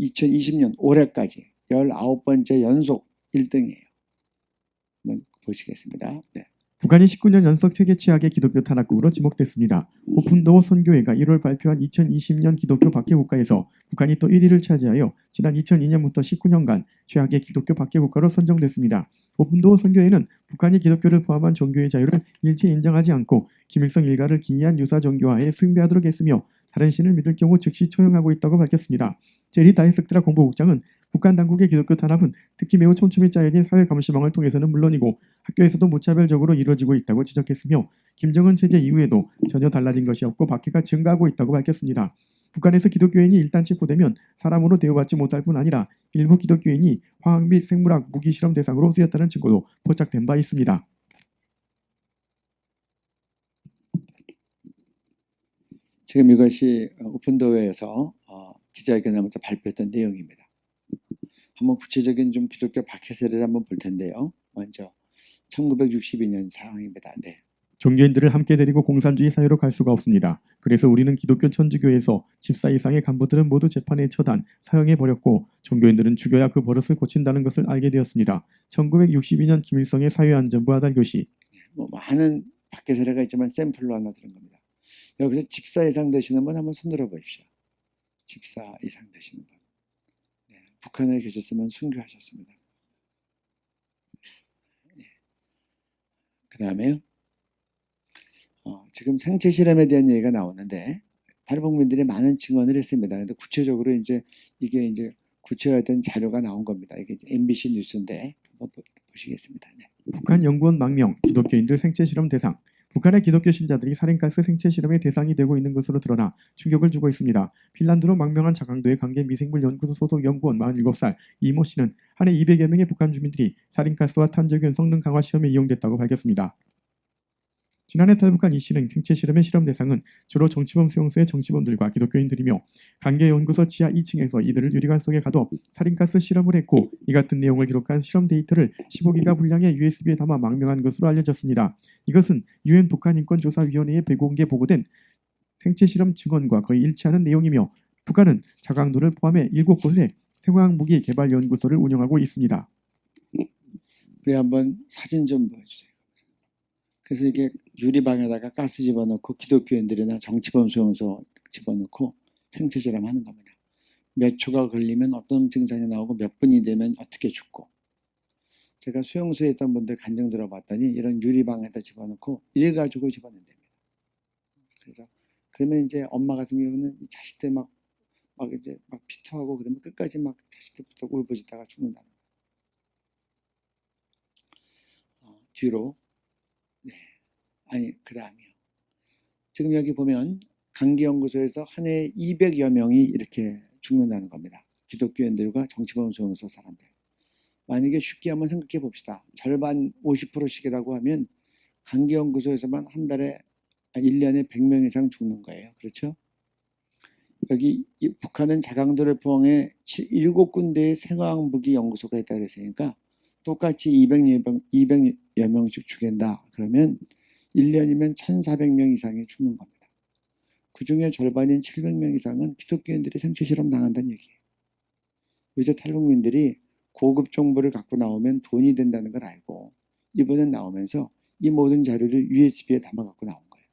2020년 올해까지 19번째 연속 1등이에요. 한번 보시겠습니다. 네. 북한이 19년 연속 세계 최악의 기독교 탄압국으로 지목됐습니다. 오픈도어 선교회가 1월 발표한 2020년 기독교 박해 국가에서 북한이 또 1위를 차지하여 지난 2002년부터 19년간 최악의 기독교 박해 국가로 선정됐습니다. 오픈도어 선교회는 북한이 기독교를 포함한 종교의 자유를 일체 인정하지 않고 김일성 일가를 기이한 유사 종교화에 숭배하도록 했으며 다른 신을 믿을 경우 즉시 처형하고 있다고 밝혔습니다. 제리 다이스트라 공보국장은 북한 당국의 기독교 탄압은 특히 매우 촘촘히 짜여진 사회 감시망을 통해서는 물론이고 학교에서도 무차별적으로 이루어지고 있다고 지적했으며 김정은 체제 이후에도 전혀 달라진 것이 없고 박해가 증가하고 있다고 밝혔습니다. 북한에서 기독교인이 일단 체포되면 사람으로 대우받지 못할 뿐 아니라 일부 기독교인이 화학 및 생물학 무기 실험 대상으로 쓰였다는 증거도 포착된 바 있습니다. 지금 이것이 오픈도어에서 기자회견하면서 발표했던 내용입니다. 한번 구체적인 좀 기독교 박해 사례를 한번 볼 텐데요. 먼저 1962년 상황입니다. 네. 종교인들을 함께 데리고 공산주의 사회로 갈 수가 없습니다. 그래서 우리는 기독교 천주교에서 집사 이상의 간부들은 모두 재판에 처단, 사형해버렸고 종교인들은 죽여야 그 버릇을 고친다는 것을 알게 되었습니다. 1962년 김일성의 사회안전부 아달교시. 많은 박해 사례가 있지만 샘플로 하나 드린 겁니다. 여기서 집사 이상 되시는 분 한번 손들어 보십시오. 집사 이상 되시는 분. 네, 북한에 계셨으면 순교하셨습니다. 네. 그 다음에요. 지금 생체 실험에 대한 얘기가 나오는데 탈북민들이 많은 증언을 했습니다. 근데 구체적으로 이게 구체화된 자료가 나온 겁니다. 이게 MBC 뉴스인데 한번 보시겠습니다. 네. 북한 연구원 망명, 기독교인들 생체 실험 대상. 북한의 기독교 신자들이 살인가스 생체 실험의 대상이 되고 있는 것으로 드러나 충격을 주고 있습니다. 핀란드로 망명한 자강도의 강계 미생물 연구소 소속 연구원 47살 이모 씨는 한 해 200여 명의 북한 주민들이 살인가스와 탄저균 성능 강화 시험에 이용됐다고 밝혔습니다. 지난해 탈북한 이 씨는 생체 실험의 실험 대상은 주로 정치범 수용소의 정치범들과 기독교인들이며 강계연구소 지하 2층에서 이들을 유리관 속에 가둬 살인가스 실험을 했고 이 같은 내용을 기록한 실험 데이터를 15기가 분량의 USB에 담아 망명한 것으로 알려졌습니다. 이것은 UN 북한인권조사위원회에 비공개 보고된 생체 실험 증언과 거의 일치하는 내용이며 북한은 자강도를 포함해 7곳에 생화학 무기 개발 연구소를 운영하고 있습니다. 우리 한번 사진 좀 보여주세요. 그래서 이게 유리방에다가 가스 집어넣고 기독교인들이나 정치범 수용소 집어넣고 생체 실험하는 겁니다. 몇 초가 걸리면 어떤 증상이 나오고 몇 분이 되면 어떻게 죽고. 제가 수용소에 있던 분들 간증 들어봤더니 이런 유리방에다 집어넣고 일가족을 집어넣는답니다. 그래서 그러면 이제 엄마 같은 경우는 이 자식들 막 막 이제 막 피토하고 그러면 끝까지 막 자식들부터 울부짖다가 죽는다는 거예요. 뒤로 네. 아니 그 다음이요. 지금 여기 보면 강기연구소에서 한 해에 200여 명이 이렇게 죽는다는 겁니다. 기독교인들과 정치범수용소 사람들. 만약에 쉽게 한번 생각해 봅시다. 절반 50%씩이라고 하면 강기연구소에서만 한 달에 1년에 100명 이상 죽는 거예요. 그렇죠? 여기 북한은 자강도를 포함해 7군데의 생화학무기 연구소가 있다고 그랬으니까 똑같이 200여 명씩 죽인다. 그러면 1년이면 1,400명 이상이 죽는 겁니다. 그 중에 절반인 700명 이상은 기독교인들이 생체 실험 당한다는 얘기예요. 요새 탈북민들이 고급 정보를 갖고 나오면 돈이 된다는 걸 알고 이번엔 나오면서 이 모든 자료를 USB에 담아 갖고 나온 거예요.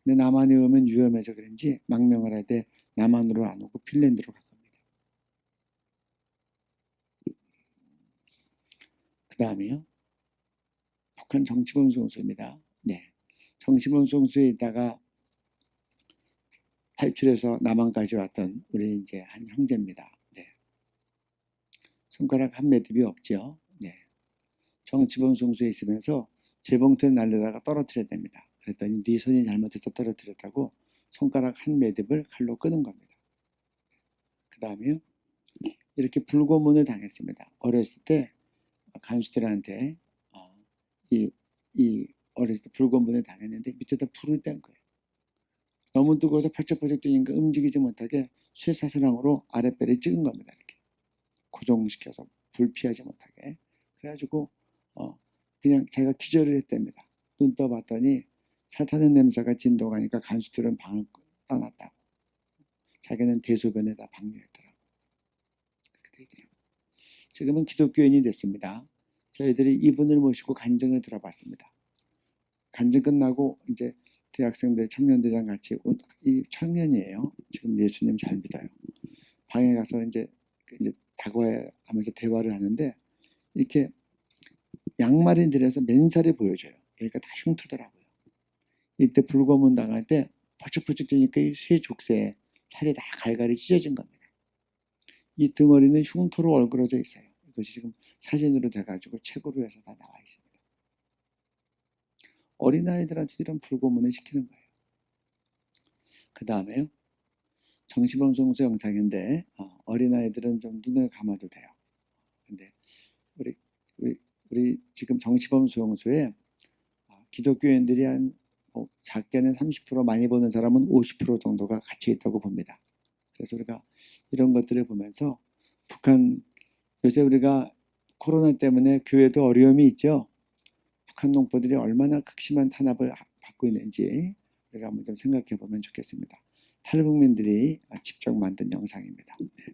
근데 남한에 오면 위험해서 그런지 망명을 할 때 남한으로 안 오고 핀란드로 갈 겁니다. 그 다음에요. 북한 정치범수용소입니다. 네, 정치범수용소에 있다가 탈출해서 남한까지 왔던 우리 이제 한 형제입니다. 네. 손가락 한 매듭이 없죠. 네. 정치범수용소에 있으면서 재봉틀 날려다가 떨어뜨려야 됩니다. 그랬더니 네 손이 잘못해서 떨어뜨렸다고 손가락 한 매듭을 칼로 끄는 겁니다. 그 다음에 이렇게 불고문을 당했습니다. 어렸을 때 간수들한테 이 어렸을 때 불고문을 당했는데 밑에다 불을 뗀 거예요. 너무 뜨거워서 펄쩍펄쩍 뛰니까 움직이지 못하게 쇠사슬랑으로 아랫배를 찍은 겁니다. 이렇게 고정시켜서 불 피하지 못하게. 그래가지고 그냥 자기가 기절을 했답니다. 눈 떠봤더니 살타는 냄새가 진동하니까 간수들은 방을 떠났다고. 자기는 대소변에다 방류했더라고. 그렇게 얘기해요. 지금은 기독교인이 됐습니다. 저희들이 이분을 모시고 간증을 들어봤습니다. 간증 끝나고 이제 대학생들, 청년들이랑 같이 이 청년이에요. 지금 예수님 잘 믿어요. 방에 가서 이제 다과하면서 대화를 하는데 이렇게 양말을 들여서 맨살을 보여줘요. 그러니까 다 흉터더라고요. 이때 불고문 당할 때 펄쩍펄쩍 뛰니까 이 쇠 족쇄에 살이 다 갈갈이 찢어진 겁니다. 이 덩어리는 흉터로 얼그러져 있어요. 이것이 지금 사진으로 돼가지고 책으로 해서 다 나와 있습니다. 어린아이들한테 이런 불고문을 시키는 거예요. 그 다음에요. 정치범수용소 영상인데 어린아이들은 좀 눈을 감아도 돼요. 근데 우리 지금 정치범수용소에 기독교인들이 한 작게는 30% 많이 보는 사람은 50% 정도가 갇혀 있다고 봅니다. 그래서 우리가 이런 것들을 보면서 북한 요새 우리가 코로나 때문에 교회도 어려움이 있죠. 북한 농포들이 얼마나 극심한 탄압을 받고 있는지 우리가 한번 좀 생각해 보면 좋겠습니다. 탈북민들이 직접 만든 영상입니다. 네.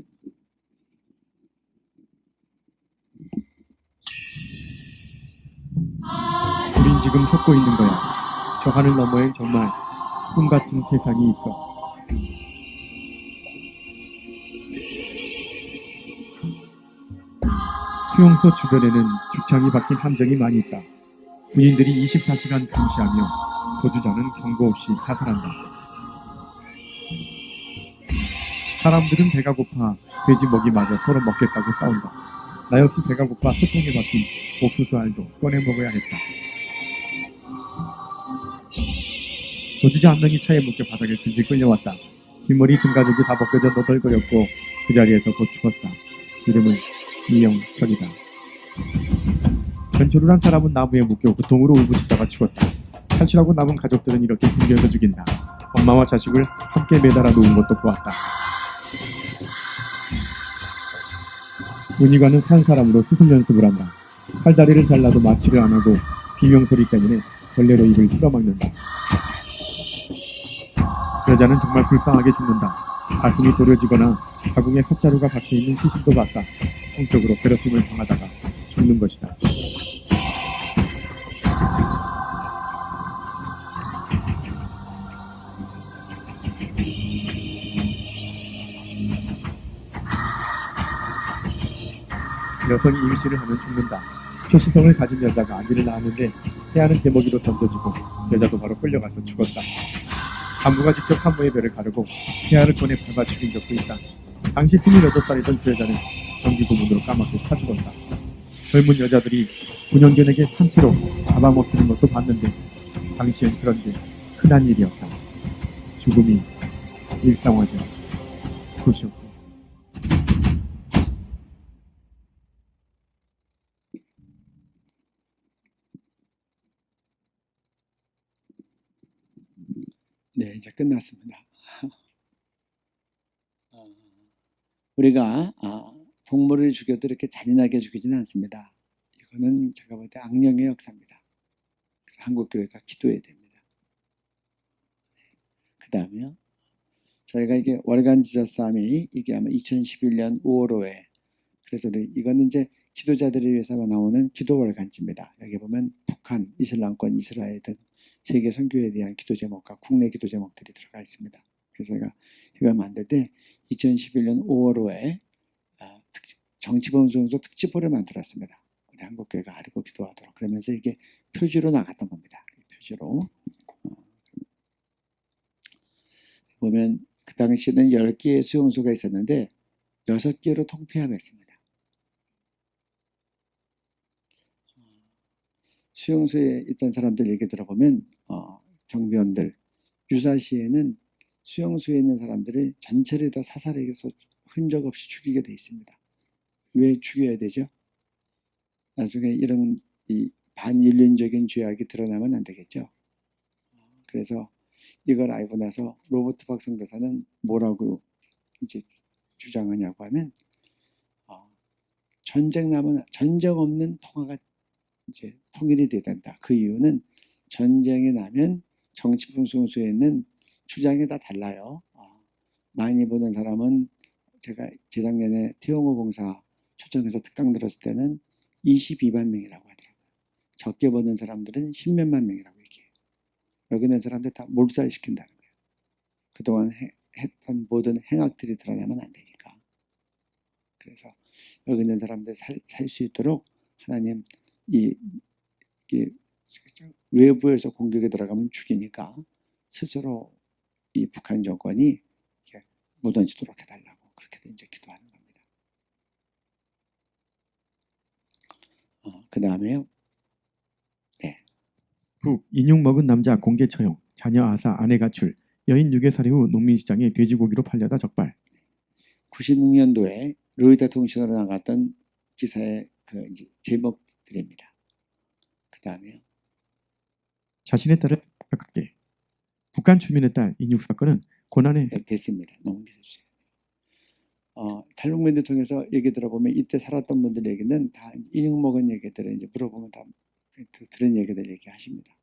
우린 지금 섰고 있는 거야. 저 하늘 너머엔 정말 꿈 같은 세상이 있어. 수용소 주변에는 죽창이 박힌 함정이 많이 있다. 군인들이 24시간 감시하며 도주자는 경고 없이 사살한다. 사람들은 배가 고파 돼지 먹이마저 서로 먹겠다고 싸운다. 나 역시 배가 고파 소통에 박힌 옥수수 알도 꺼내 먹어야 했다. 도주자 한 명이 차에 묶여 바닥에 질질 끌려왔다. 뒷머리 등가죽이 다 벗겨져 너덜거렸고 그 자리에서 곧 죽었다. 이름은 이영철이다. 전투를 한 사람은 나무에 묶여 고통으로 울부짖다가 죽었다. 탈출하고 남은 가족들은 이렇게 굶겨서 죽인다. 엄마와 자식을 함께 매달아 놓은 것도 보았다. 은희관은 산 사람으로 수습 연습을 한다. 팔다리를 잘라도 마취를 안 하고 비명소리 때문에 걸레로 입을 틀어막는다. 여자는 정말 불쌍하게 죽는다. 가슴이 도려지거나 자궁에 섭자루가 박혀있는 시신도 봤다. 성적으로 괴롭힘을 당하다가 죽는 것이다. 여성이 임신을 하면 죽는다. 초시성을 가진 여자가 아기를 낳았는데 태아는 대먹이로 던져지고 여자도 바로 끌려가서 죽었다. 간부가 직접 산모의 배를 가르고 폐하를 꺼내 밟아 죽인 적도 있다. 당시 28살이던 그 여자는 전기 고문으로 까맣게 타 죽었다. 젊은 여자들이 군형견에게 산채로 잡아먹히는 것도 봤는데 당시엔 그런 게 흔한 일이었다. 죽음이 일상화된 곳이었고. 네, 이제 끝났습니다. 우리가 동물을 죽여도 이렇게 잔인하게 죽이지는 않습니다. 이거는 제가 볼 때 악령의 역사입니다. 그래서 한국교회가 기도해야 됩니다. 그 다음에요. 저희가 이게 월간 지저싸움이 이게 아마 2011년 5월호에 그래서 이거는 이제 기도자들을 위해서만 나오는 기도 월간지입니다. 여기 보면 북한, 이슬람권, 이스라엘 등 세계 선교에 대한 기도 제목과 국내 기도 제목들이 들어가 있습니다. 그래서 제가 이걸 만들 때 2011년 5월호에 정치범송소 특집호를 만들었습니다. 우리 한국교회가 아리고 기도하도록 그러면서 이게 표지로 나갔던 겁니다. 표지로 보면 그 당시에는 10개의 수용소가 있었는데 6개로 통폐합했습니다. 수용소에 있던 사람들 얘기 들어보면 정비원들 유사시에는 수용소에 있는 사람들을 전체를 다 사살해서 흔적 없이 죽이게 돼 있습니다. 왜 죽여야 되죠? 나중에 이런 이 반인륜적인 죄악이 드러나면 안 되겠죠. 그래서 이걸 알고 나서 로버트 박 선교사는 뭐라고 이제 주장하냐고 하면 전쟁 없는 통화가 이제 통일이 돼야 된다. 그 이유는 전쟁이 나면 정치범송소에 있는 주장이 다 달라요. 많이 보는 사람은 제가 재작년에 태용호 공사 초청해서 특강 들었을 때는 22만 명이라고 하더라고요. 적게 보는 사람들은 10몇만 명이라고 얘기해요. 여기 있는 사람들 다 몰살시킨다는 거예요. 그동안 했던 모든 행악들이 드러나면 안 되니까. 그래서 여기 있는 사람들 살 수 있도록 하나님 이 외부에서 공격에 들어가면 죽이니까 스스로 이 북한 정권이 못 던지도록 해달라고 그렇게 이제 기도하는 겁니다. 그 다음에요. 네. 북 인육 먹은 남자 공개 처형, 자녀 아사 아내 가출, 여인 유괴 살해 후 농민시장에 돼지고기로 팔려다 적발. 96년도에 로이터 통신으로 나갔던 기사의 그 이제 제목들입니다. 그 다음에요. 자신의 딸을 가깝게. 북한 주민의 딸 인육 사건은 고난의 네, 됐습니다. 넘겨주세요. 탈북민들 통해서 얘기 들어보면 이때 살았던 분들 얘기는 다 인육 먹은 얘기들을 이제 물어보면 다 들은 얘기들 얘기하십니다.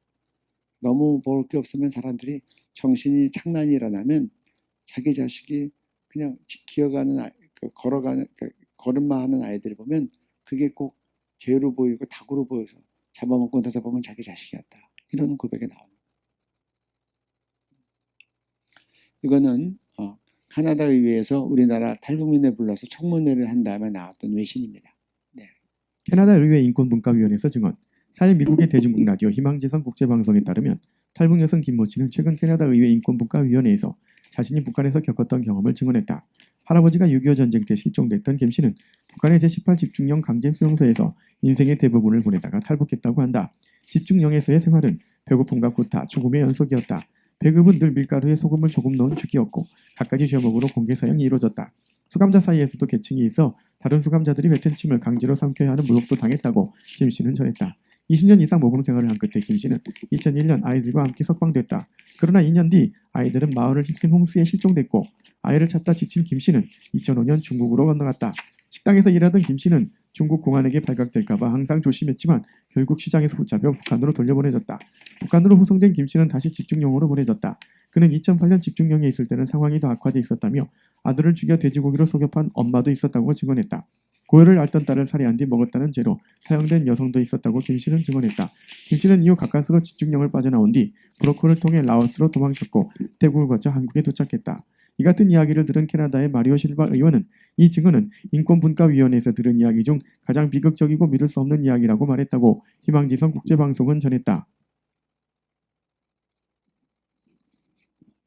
너무 볼 게 없으면 사람들이 정신이 착란이 일어나면 자기 자식이 그냥 기어가는 걸어가는 걸음마 하는 아이들 보면 그게 꼭 죄로 보이고 닭으로 보여서 잡아먹고 나서 보면 자기 자식이었다. 이런 고백이 나옵니다. 이거는 카나다 의회에서 우리나라 탈북민을 불러서 청문회를 한 다음에 나왔던 외신입니다. 네. 캐나다 의회 인권분과위원회에서 증언. 4일 미국의 대중국 라디오 희망지성 국제방송에 따르면 탈북 여성 김모 씨는 최근 캐나다 의회 인권분과위원회에서 자신이 북한에서 겪었던 경험을 증언했다. 할아버지가 6.25 전쟁 때 실종됐던 김 씨는 북한의 제18 집중형 강제 수용소에서 인생의 대부분을 보내다가 탈북했다고 한다. 집중형에서의 생활은 배고픔과 구타, 죽음의 연속이었다. 배급은 늘 밀가루에 소금을 조금 넣은 죽이었고 갖가지 죄목으로 공개 사형이 이루어졌다. 수감자 사이에서도 계층이 있어 다른 수감자들이 뱉은 침을 강제로 삼켜야 하는 모욕도 당했다고 김 씨는 전했다. 20년 이상 모범 생활을 한 끝에 김 씨는 2001년 아이들과 함께 석방됐다. 그러나 2년 뒤 아이들은 마을을 휩쓴 홍수에 실종됐고 아이를 찾다 지친 김 씨는 2005년 중국으로 건너갔다. 식당에서 일하던 김 씨는 중국 공안에게 발각될까봐 항상 조심했지만 결국 시장에서 붙잡혀 북한으로 돌려보내졌다. 북한으로 후송된 김 씨는 다시 집중용으로 보내졌다. 그는 2008년 집중용에 있을 때는 상황이 더 악화돼 있었다며 아들을 죽여 돼지고기로 속여 판 엄마도 있었다고 증언했다. 고열을 앓던 딸을 살해한 뒤 먹었다는 죄로 사형된 여성도 있었다고 김 씨는 증언했다. 김 씨는 이후 가까스로 집중령을 빠져나온 뒤 브로커를 통해 라오스로 도망쳤고 태국을 거쳐 한국에 도착했다. 이 같은 이야기를 들은 캐나다의 마리오 실바 의원은 이 증언은 인권분과위원회에서 들은 이야기 중 가장 비극적이고 믿을 수 없는 이야기라고 말했다고 희망지성 국제방송은 전했다.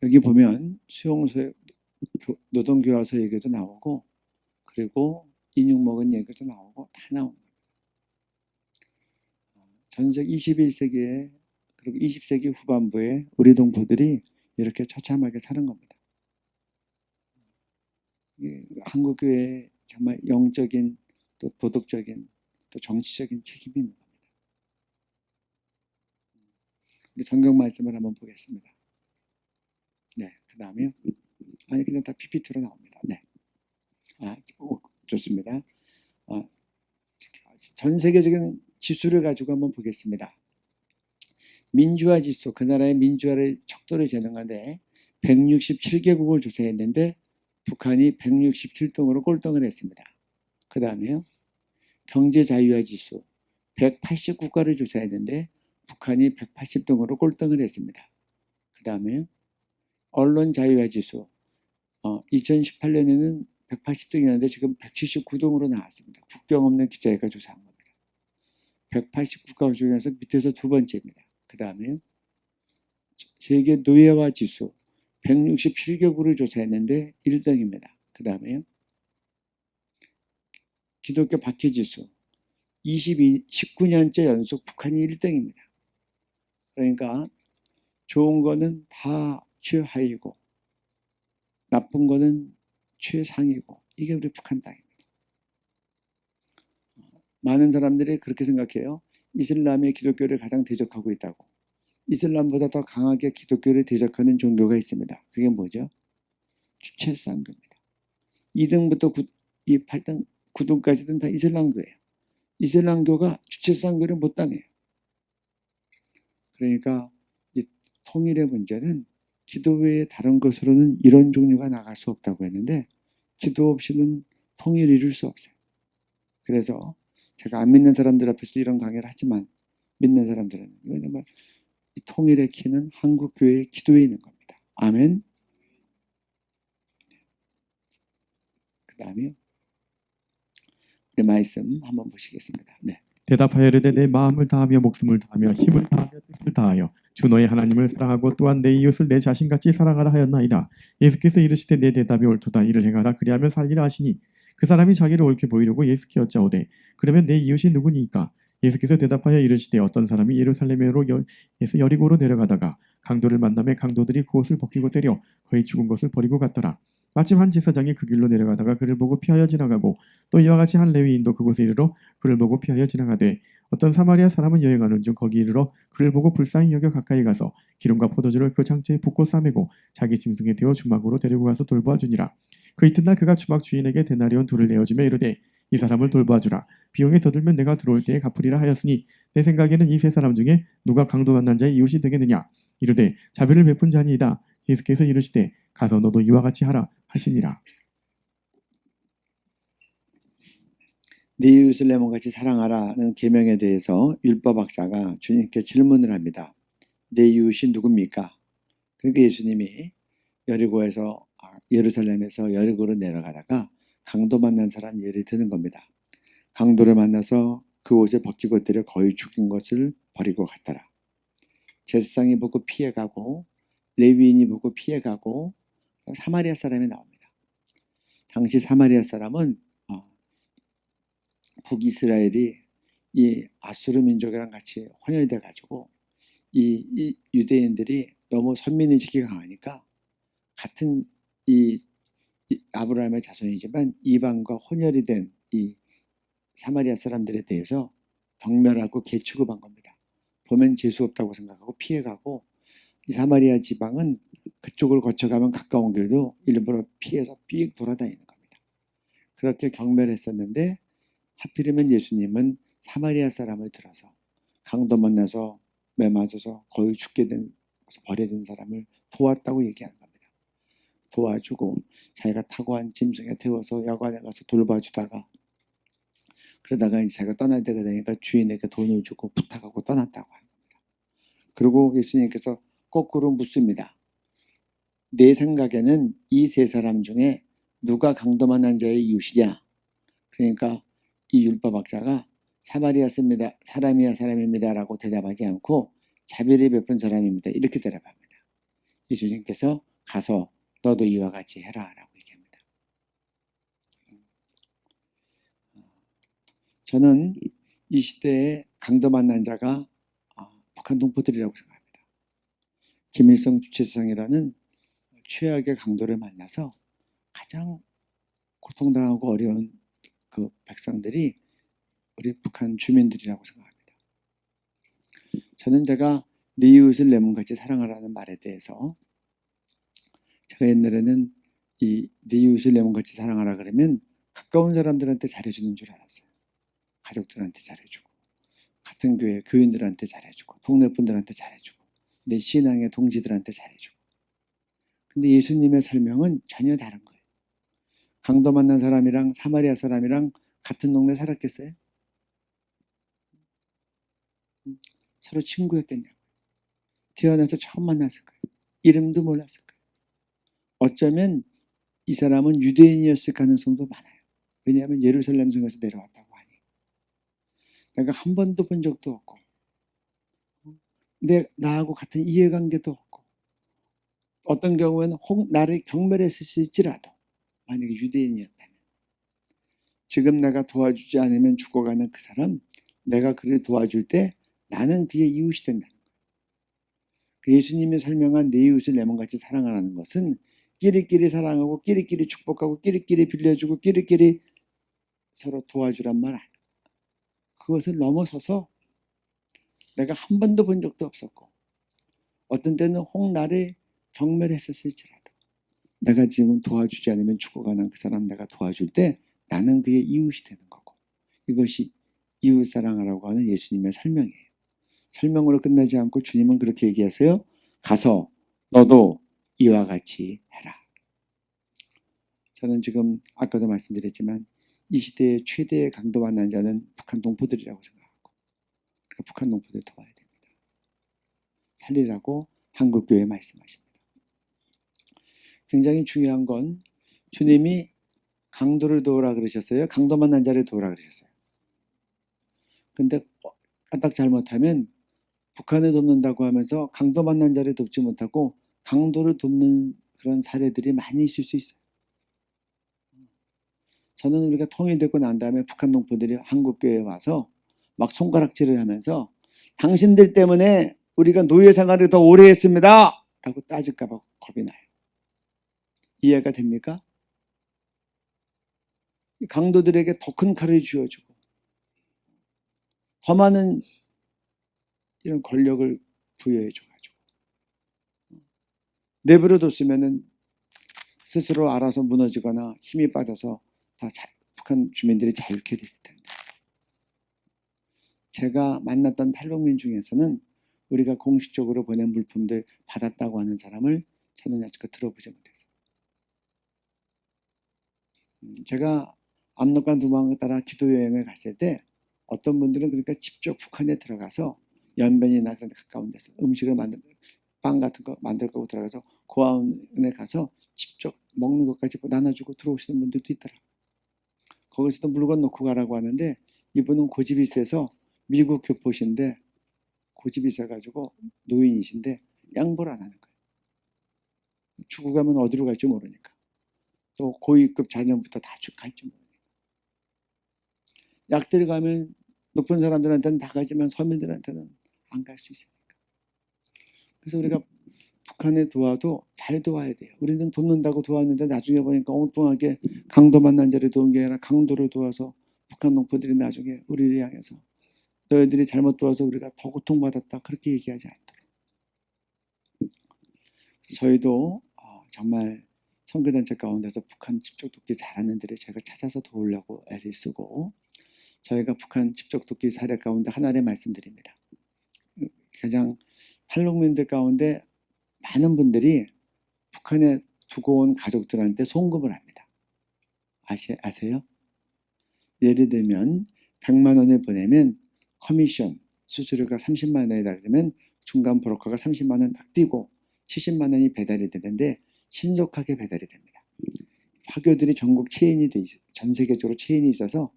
여기 보면 수용소 노동교화소 얘기도 나오고 그리고 인육 먹은 얘기도 나오고 다 나옵니다. 전세기 21세기에 그리고 20세기 후반부에 우리 동포들이 이렇게 처참하게 사는 겁니다. 한국 교회에 정말 영적인 또 도덕적인 또 정치적인 책임이 있는 겁니다. 우리 성경 말씀을 한번 보겠습니다. 네, 그 다음에 아니 그냥 다 PPT로 나옵니다. 네, 좋습니다. 전 세계적인 지수를 가지고 한번 보겠습니다. 민주화 지수, 그 나라의 민주화를 척도를 재는건데 167개국을 조사했는데 북한이 167등으로 꼴등을 했습니다. 그 다음에요. 경제 자유화 지수 180국가를 조사했는데 북한이 180등으로 꼴등을 했습니다. 그 다음에요. 언론 자유화 지수 2018년에는 180등이었는데 지금 179등으로 나왔습니다. 국경 없는 기자회가 조사한 겁니다. 180국가 중에서 밑에서 두 번째입니다. 그 다음에요. 세계 노예화 지수 167개국을 조사했는데 1등입니다. 그 다음에요. 기독교 박해 지수 19년째 연속 북한이 1등입니다. 그러니까 좋은 거는 다 최하위고 나쁜 거는 최상이고 이게 우리 북한 땅입니다. 많은 사람들이 그렇게 생각해요. 이슬람이 기독교를 가장 대적하고 있다고. 이슬람보다 더 강하게 기독교를 대적하는 종교가 있습니다. 그게 뭐죠? 주체상교입니다. 2등부터 8등, 9등까지는 다 이슬람교예요. 이슬람교가 주체상교를 못 당해요. 그러니까 이 통일의 문제는 기도 외에 다른 것으로는 이런 종류가 나갈 수 없다고 했는데 기도 없이는 통일을 이룰 수 없어요. 그래서 제가 안 믿는 사람들 앞에서 이런 강의를 하지만 믿는 사람들은 이건 정말 이 통일의 키는 한국 교회의 기도에 있는 겁니다. 아멘. 그 다음에 우리 말씀 한번 보시겠습니다. 네. 대답하여 이르되 내 마음을 다하며 목숨을 다하며 힘을 다하며 뜻을 다하여 주 너의 하나님을 사랑하고 또한 내 이웃을 내 자신같이 사랑하라 하였나이다. 예수께서 이르시되 내 대답이 옳도다. 이를 행하라. 그리하면 살리라 하시니 그 사람이 자기를 옳게 보이려고 예수께 여짜오되 그러면 내 이웃이 누구니까? 예수께서 대답하여 이르시되 어떤 사람이 예루살렘에서 여리고로 내려가다가 강도를 만나매 강도들이 그옷을 벗기고 때려 거의 죽은 것을 버리고 갔더라. 마침 한 제사장이 그 길로 내려가다가 그를 보고 피하여 지나가고 또 이와 같이 한 레위인도 그곳에 이르러 그를 보고 피하여 지나가되 어떤 사마리아 사람은 여행하는 중 거기 이르러 그를 보고 불쌍히 여겨 가까이 가서 기름과 포도주를 그 장체에 붓고 싸매고 자기 짐승에 대어 주막으로 데리고 가서 돌보아 주니라. 그 이튿날 그가 주막 주인에게 데나리온 둘을 내어주며 이르되 이 사람을 돌보아 주라. 비용이 더 들면 내가 들어올 때에 갚으리라 하였으니 내 생각에는 이 세 사람 중에 누가 강도 만난 자의 이웃이 되겠느냐. 이르되 자비를 베푼 자니이다. 예수께서 이르시되 가서 너도 이와 같이 하라 하시니라. 네 이웃을 내 몸같이 사랑하라는 계명에 대해서 율법학자가 주님께 질문을 합니다. 내 이웃이 누굽니까? 그러니까 예수님이 예루살렘에서 여리고로 내려가다가 강도 만난 사람 예를 드는 겁니다. 강도를 만나서 그 옷을 벗기고 때려 거의 죽인 것을 버리고 갔더라. 제사장이 보고 피해가고 레위인이 보고 피해가고 사마리아 사람이 나옵니다. 당시 사마리아 사람은 북이스라엘이 이 아수르 민족이랑 같이 혼혈돼 가지고 이 유대인들이 너무 선민의식이 강하니까 같은 이 아브라함의 자손이지만 이방과 혼혈이 된 이 사마리아 사람들에 대해서 경멸하고 개취급한 겁니다. 보면 재수 없다고 생각하고 피해가고 이 사마리아 지방은 그쪽을 거쳐가면 가까운 길도 일부러 피해서 삐익 돌아다니는 겁니다. 그렇게 경멸했었는데 하필이면 예수님은 사마리아 사람을 들어서 강도 만나서 매 맞아서 거의 죽게 된 버려진 사람을 도왔다고 얘기하는 겁니다. 도와주고 자기가 타고 한 짐승에 태워서 여관에 가서 돌봐주다가 그러다가 이제 자기가 떠날 때가 되니까 주인에게 돈을 주고 부탁하고 떠났다고 하는 겁니다. 그리고 예수님께서 거꾸로 묻습니다. 내 생각에는 이 세 사람 중에 누가 강도 만난 자의 이웃이냐? 그러니까 이 율법학자가 사마리아 사람입니다 라고 대답하지 않고 자비를 베푼 사람입니다 이렇게 대답합니다. 예수님께서 가서 너도 이와 같이 해라 라고 얘기합니다. 저는 이 시대에 강도 만난 자가 북한 동포들이라고 생각합니다. 김일성 주체사상이라는 최악의 강도를 만나서 가장 고통당하고 어려운 그 백성들이 우리 북한 주민들이라고 생각합니다. 저는 제가 내 이웃을 내 몸같이 사랑하라는 말에 대해서 제가 옛날에는 이 내 이웃을 내 몸같이 사랑하라 그러면 가까운 사람들한테 잘해주는 줄 알았어요. 가족들한테 잘해주고 같은 교회 교인들한테 잘해주고 동네 분들한테 잘해주고 내 신앙의 동지들한테 잘해주고. 근데 예수님의 설명은 전혀 다른 거예요. 강도 만난 사람이랑 사마리아 사람이랑 같은 동네 살았겠어요? 서로 친구였겠냐고. 태어나서 처음 만났을 거예요. 이름도 몰랐을 거예요. 어쩌면 이 사람은 유대인이었을 가능성도 많아요. 왜냐하면 예루살렘 성에서 내려왔다고 하니. 내가 한 번도 본 적도 없고 나하고 같은 이해관계도 없고 어떤 경우에는 나를 경멸했을지라도 만약에 유대인이었다면 지금 내가 도와주지 않으면 죽어가는 그 사람, 내가 그를 도와줄 때 나는 그의 이웃이 된다는 거예요. 그 예수님이 설명한 내 이웃을 내 몸같이 사랑하라는 것은 끼리끼리 사랑하고 끼리끼리 축복하고 끼리끼리 빌려주고 끼리끼리 서로 도와주란 말 아니에요. 그것을 넘어서서 내가 한 번도 본 적도 없었고 어떤 때는 나를 경멸했었을지라도 내가 지금 도와주지 않으면 죽어가는 그 사람 내가 도와줄 때 나는 그의 이웃이 되는 거고, 이것이 이웃사랑하라고 하는 예수님의 설명이에요. 설명으로 끝나지 않고 주님은 그렇게 얘기하세요. 가서 너도 이와 같이 해라. 저는 지금 아까도 말씀드렸지만 이 시대의 최대의 강도 만난 자는 북한 동포들이라고 생각하고, 그러니까 북한 동포들 도와야 됩니다. 살리라고 한국교회에 말씀하십니다. 굉장히 중요한 건 주님이 강도를 도우라 그러셨어요? 강도 만난 자를 도우라 그러셨어요? 근데 까딱 잘못하면 북한을 돕는다고 하면서 강도 만난 자를 돕지 못하고 강도를 돕는 그런 사례들이 많이 있을 수 있어요. 저는 우리가 통일되고 난 다음에 북한 동포들이 한국교회에 와서 막 손가락질을 하면서 당신들 때문에 우리가 노예 생활을 더 오래 했습니다 라고 따질까 봐 겁이 나요. 이해가 됩니까? 강도들에게 더 큰 칼을 쥐어주고 더 많은 이런 권력을 부여해줘가지고 내버려뒀으면은 스스로 알아서 무너지거나 힘이 빠져서 다 북한 주민들이 자유케 됐을 텐데. 제가 만났던 탈북민 중에서는 우리가 공식적으로 보낸 물품들 받았다고 하는 사람을 저는 아직까지 들어보지 못했어요. 제가 압록강 두방을 따라 기도 여행을 갔을 때 어떤 분들은 그러니까 직접 북한에 들어가서 연변이나 그런 데 가까운 데서 음식을 빵 같은 거 만들 거고 들어가서 고아원에 가서 직접 먹는 것까지 나눠주고 들어오시는 분들도 있더라고요. 거기서도 물건 놓고 가라고 하는데 이분은 고집이 세서 미국 교포신데 고집이 세가지고 노인이신데 양보를 안 하는 거예요. 죽고 가면 어디로 갈지 모르니까. 또 고위급 자녀부터 다 갈지 모르니까. 약들 가면 높은 사람들한테는 다 가지만 서민들한테는 안 갈 수 있으니까. 그래서 우리가 북한에 도와도 잘 도와야 돼요. 우리는 돕는다고 도왔는데 나중에 보니까 엉뚱하게 강도 만난 자를 도운 게 아니라 강도를 도와서 북한 농포들이 나중에 우리를 향해서 너희들이 잘못 도와서 우리가 더 고통받았다 그렇게 얘기하지 않도록. 저희도 정말 선교단체 가운데서 북한 집적 돕기 잘하는 데를 제가 찾아서 도우려고 애를 쓰고 저희가 북한 집적 돕기 사례 가운데 하나를 말씀드립니다. 가장 탈북민들 가운데 많은 분들이 북한에 두고 온 가족들한테 송금을 합니다. 아세요? 예를 들면 100만 원을 보내면 커미션, 수수료가 30만 원이다 그러면 중간 브로커가 30만 원 딱 띄고 70만 원이 배달이 되는데 신속하게 배달이 됩니다. 화교들이 전국 체인이 전 세계적으로 체인이 있어서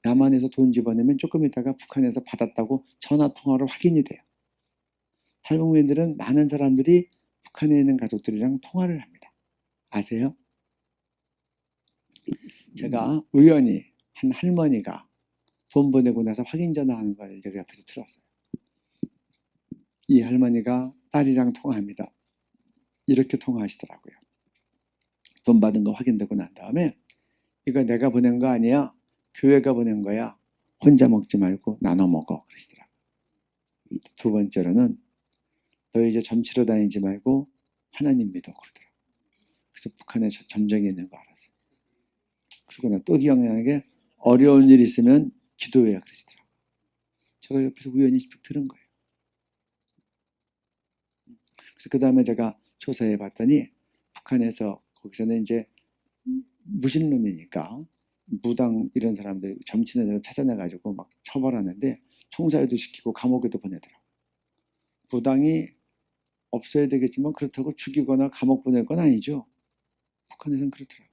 남한에서 돈 집어내면 조금 있다가 북한에서 받았다고 전화통화로 확인이 돼요. 탈북민들은 많은 사람들이 북한에 있는 가족들이랑 통화를 합니다. 아세요? 제가 우연히 한 할머니가 돈 보내고 나서 확인 전화하는 걸 제가 옆에서 들었어요. 이 할머니가 딸이랑 통화합니다. 이렇게 통화하시더라고요. 돈 받은 거 확인되고 난 다음에 이거 내가 보낸 거 아니야. 교회가 보낸 거야. 혼자 먹지 말고 나눠 먹어. 그러시더라고요. 두 번째로는 너 이제 점치러 다니지 말고 하나님 믿어. 그러더라고요. 그래서 북한에 점정이 있는 거 알았어요. 그리고 나 또 기억나는 게 어려운 일 있으면 기도해야 그러시더라고요. 제가 옆에서 우연히 들은 거예요. 그래서 그 다음에 제가 조사해 봤더니 북한에서 거기서는 이제 무신론이니까 무당 이런 사람들 점치는 사람 찾아내가지고 막 처벌하는데 총살도 시키고 감옥에도 보내더라고요. 무당이 없어야 되겠지만 그렇다고 죽이거나 감옥 보낼 건 아니죠. 북한에서는 그렇더라고요.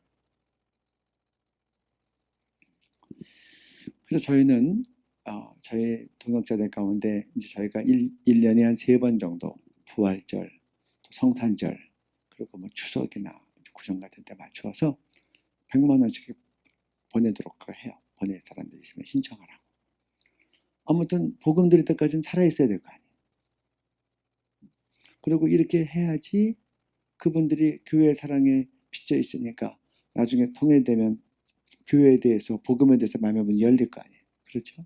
그래서 저희는 저희 동역자들 가운데 이제 저희가 1년에 한 3번 정도 부활절, 성탄절, 그리고 뭐 추석이나 구정 같은 데 맞추어서 100만 원씩 보내도록 해요. 보낼 사람들 있으면 신청하라고. 아무튼 복음 드릴 때까지는 살아있어야 될 거 아니에요. 그리고 이렇게 해야지 그분들이 교회 사랑에 빚져 있으니까 나중에 통일되면 교회에 대해서 복음에 대해서 마음의 문이 열릴 거 아니에요. 그렇죠?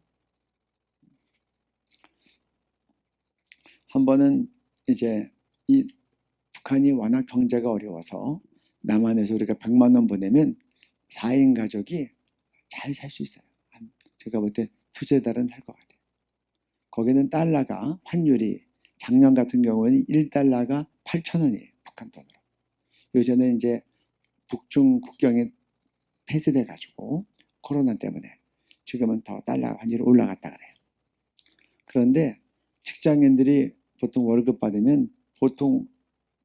한 번은 이제 이 북한이 워낙 경제가 어려워서 남한에서 우리가 100만 원 보내면 4인 가족이 잘 살 수 있어요. 제가 볼 때 2-3달은 살 것 같아요. 거기는 달러가 환율이 작년 같은 경우에는 1달러가 8,000원이에요. 북한 돈으로. 요새는 이제 북중 국경이 폐쇄돼 가지고 코로나 때문에 지금은 더 달러 환율이 올라갔다 그래요. 그런데 직장인들이 보통 월급 받으면 보통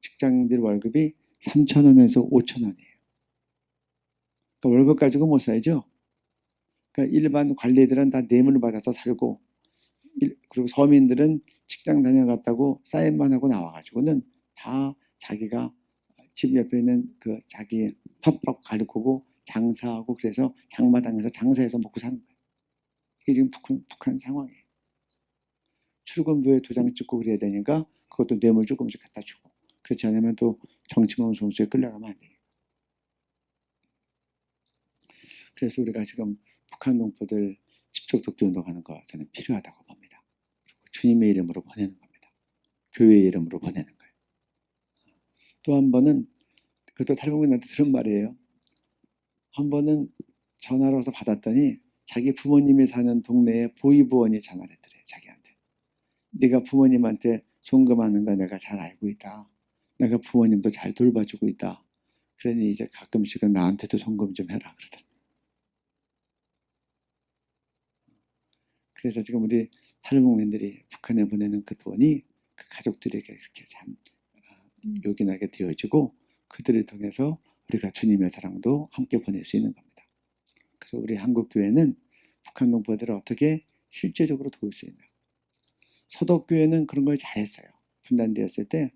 직장인들 월급이 3,000원에서 5,000원이에요. 그러니까 월급 가지고 못 살죠. 그러니까 일반 관리들은 다 뇌물을 받아서 살고 그리고 서민들은 직장 다녀갔다고 사인만 하고 나와가지고는 다 자기가 집 옆에 있는 그 자기 텃밭 가르고 장사하고 그래서 장마당에서 장사해서 먹고 사는 거예요. 이게 지금 북한 상황이에요. 출근부에 도장 찍고 그래야 되니까 그것도 뇌물 조금씩 갖다 주고 그렇지 않으면 또 정치범 소수에 끌려가면 안 돼요. 그래서 우리가 지금 북한 동포들 집적독도 운동하는 거 저는 필요하다고 봅니다. 그리고 주님의 이름으로 보내는 겁니다. 교회의 이름으로 보내는 거예요. 또 한 번은 그것도 탈북민한테 들은 말이에요. 한 번은 전화를 와서 받았더니 자기 부모님이 사는 동네에 보이부원이 전화를 했더래요. 자기한테. 네가 부모님한테 송금하는 거 내가 잘 알고 있다. 내가 부모님도 잘 돌봐주고 있다. 그러니 이제 가끔씩은 나한테도 송금 좀 해라 그러더라고요. 그래서 지금 우리 탈북민들이 북한에 보내는 그 돈이 그 가족들에게 이렇게 참 요긴하게 되어지고 그들을 통해서 우리가 주님의 사랑도 함께 보낼 수 있는 겁니다. 그래서 우리 한국교회는 북한 동포들을 어떻게 실제적으로 도울 수 있나. 서독교회는 그런 걸 잘했어요. 분단되었을 때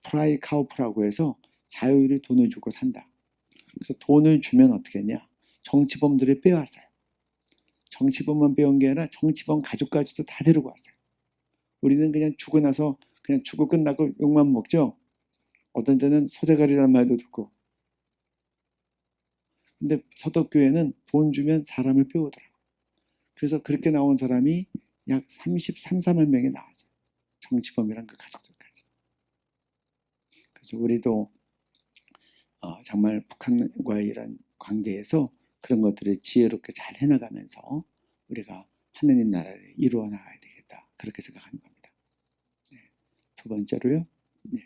프라이카우프라고 해서 자유를 돈을 주고 산다. 그래서 돈을 주면 어떻게 했냐. 정치범들을 빼왔어요. 정치범만 빼온 게 아니라 정치범 가족까지도 다 데리고 왔어요. 우리는 그냥 주고 나서 그냥 주고 끝나고 욕만 먹죠. 어떤 때는 소대가리라는 말도 듣고. 근데 서독교회는 돈 주면 사람을 빼오더라고요. 그래서 그렇게 나온 사람이 약 33-4만 명이 나왔어요. 정치범이란 그 가족들까지. 그래서 우리도 정말 북한과의 이런 관계에서 그런 것들을 지혜롭게 잘 해나가면서 우리가 하느님 나라를 이루어 나가야 되겠다. 그렇게 생각하는 겁니다. 네. 두 번째로요. 네.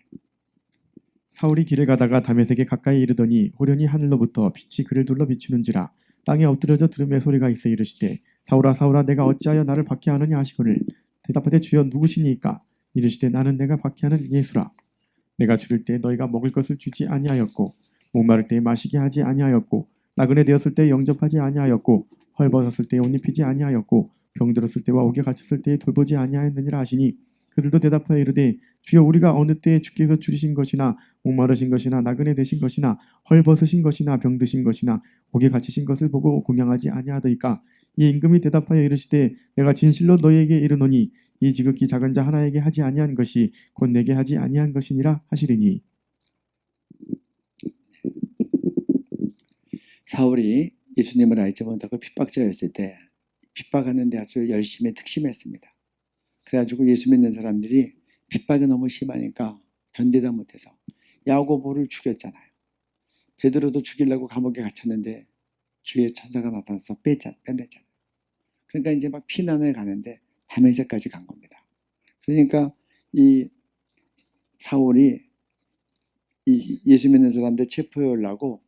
사울이 길을 가다가 다메섹에 가까이 이르더니 호련히 하늘로부터 빛이 그를 둘러 비추는지라 땅에 엎드려져 들음의 소리가 있어 이르시되 사울아 사울아 내가 어찌하여 나를 박해하느냐 하시거늘 대답하되 주여 누구시니까 이르시되 나는 내가 박해하는 예수라 내가 줄일 때 너희가 먹을 것을 주지 아니하였고 목마를 때 마시게 하지 아니하였고 나그네 되었을 때 영접하지 아니하였고 헐벗었을 때 옷 입히지 아니하였고 병들었을 때와 옥에 갇혔을 때 돌보지 아니하였느니라 하시니 그들도 대답하여 이르되 주여 우리가 어느 때에 주께서 줄이신 것이나 목마르신 것이나 나그네 되신 것이나 헐벗으신 것이나 병드신 것이나 옥에 갇히신 것을 보고 공양하지 아니하더이까. 이 임금이 대답하여 이르시되 내가 진실로 너희에게 이르노니 이 지극히 작은 자 하나에게 하지 아니한 것이 곧 내게 하지 아니한 것이니라 하시리니. 사울이 예수님을 알지 못하고 핍박자였을 때 핍박하는데 아주 열심히 특심했습니다. 그래가지고 예수 믿는 사람들이 핍박이 너무 심하니까 견디다 못해서 야고보를 죽였잖아요. 베드로도 죽이려고 감옥에 갇혔는데 주의 천사가 나타나서 빼냈잖아요. 그러니까 이제 막 피난을 가는데 다메섹까지 간 겁니다. 그러니까 이 사울이 이 예수 믿는 사람들 체포하려고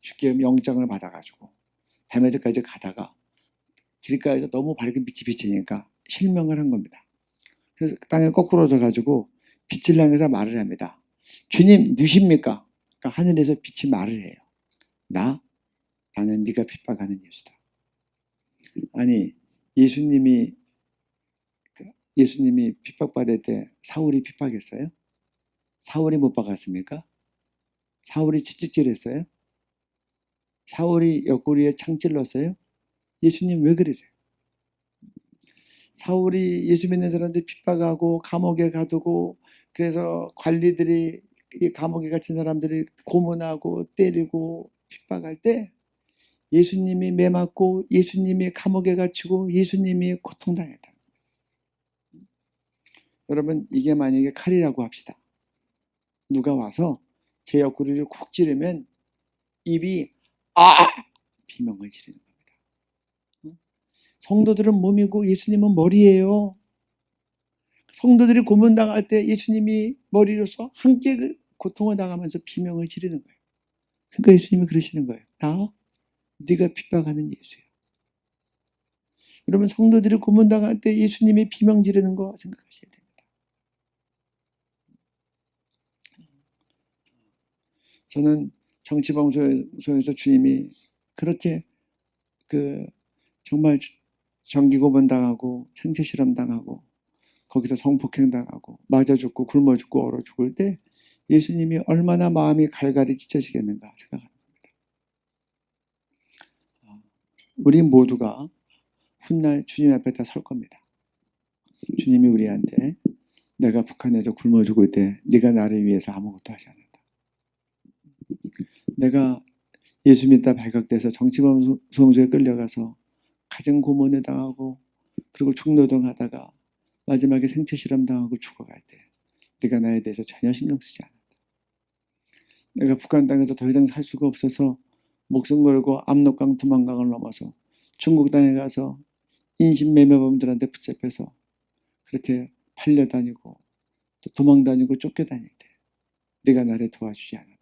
죽게 영장을 받아가지고 다메섹까지 가다가 길가에서 너무 밝은 빛이 비치니까 실명을 한 겁니다. 그래서 땅에 거꾸로 져가지고 빛을 향해서 말을 합니다. 주님 누십니까? 그러니까 하늘에서 빛이 말을 해요. 나는 네가 핍박하는 예수다. 아니 예수님이 핍박받을 때 사울이 핍박했어요? 사울이 못 박았습니까? 사울이 채찍질했어요? 사울이 옆구리에 창 찔렀어요? 예수님 왜 그러세요? 사울이 예수 믿는 사람들 핍박하고 감옥에 가두고 그래서 관리들이 이 감옥에 갇힌 사람들이 고문하고 때리고 핍박할 때 예수님이 매맞고 예수님이 감옥에 갇히고 예수님이 고통당했다. 여러분 이게 만약에 칼이라고 합시다. 누가 와서 제 옆구리를 쿡 찌르면 입이 비명을 지르는 겁니다. 성도들은 몸이고 예수님은 머리예요. 성도들이 고문당할 때 예수님이 머리로서 함께 그 고통을 당하면서 비명을 지르는 거예요. 그러니까 예수님이 그러시는 거예요. 네가 핍박하는 예수야. 여러분 성도들이 고문당할 때 예수님이 비명 지르는 거 생각하셔야 됩니다. 저는 정치방송에서 주님이 그렇게 정말 정기고문 당하고 생체실험 당하고 거기서 성폭행 당하고 맞아 죽고 굶어 죽고 얼어 죽을 때 예수님이 얼마나 마음이 갈갈이 찢어지겠는가 생각하는 겁니다. 우리 모두가 훗날 주님 앞에 다 설 겁니다. 주님이 우리한테 내가 북한에서 굶어 죽을 때 네가 나를 위해서 아무것도 하지 않았다. 내가 예수 믿다 발각돼서 정치범송소에 끌려가서 가정 고문을 당하고 그리고 중노동하다가 마지막에 생체실험 당하고 죽어갈 때 네가 나에 대해서 전혀 신경 쓰지 않았다. 내가 북한 땅에서 더 이상 살 수가 없어서 목숨 걸고 압록강 두만강을 넘어서 중국 땅에 가서 인신매매범들한테 붙잡혀서 그렇게 팔려다니고 또 도망다니고 쫓겨다닐 때 네가 나를 도와주지 않았다.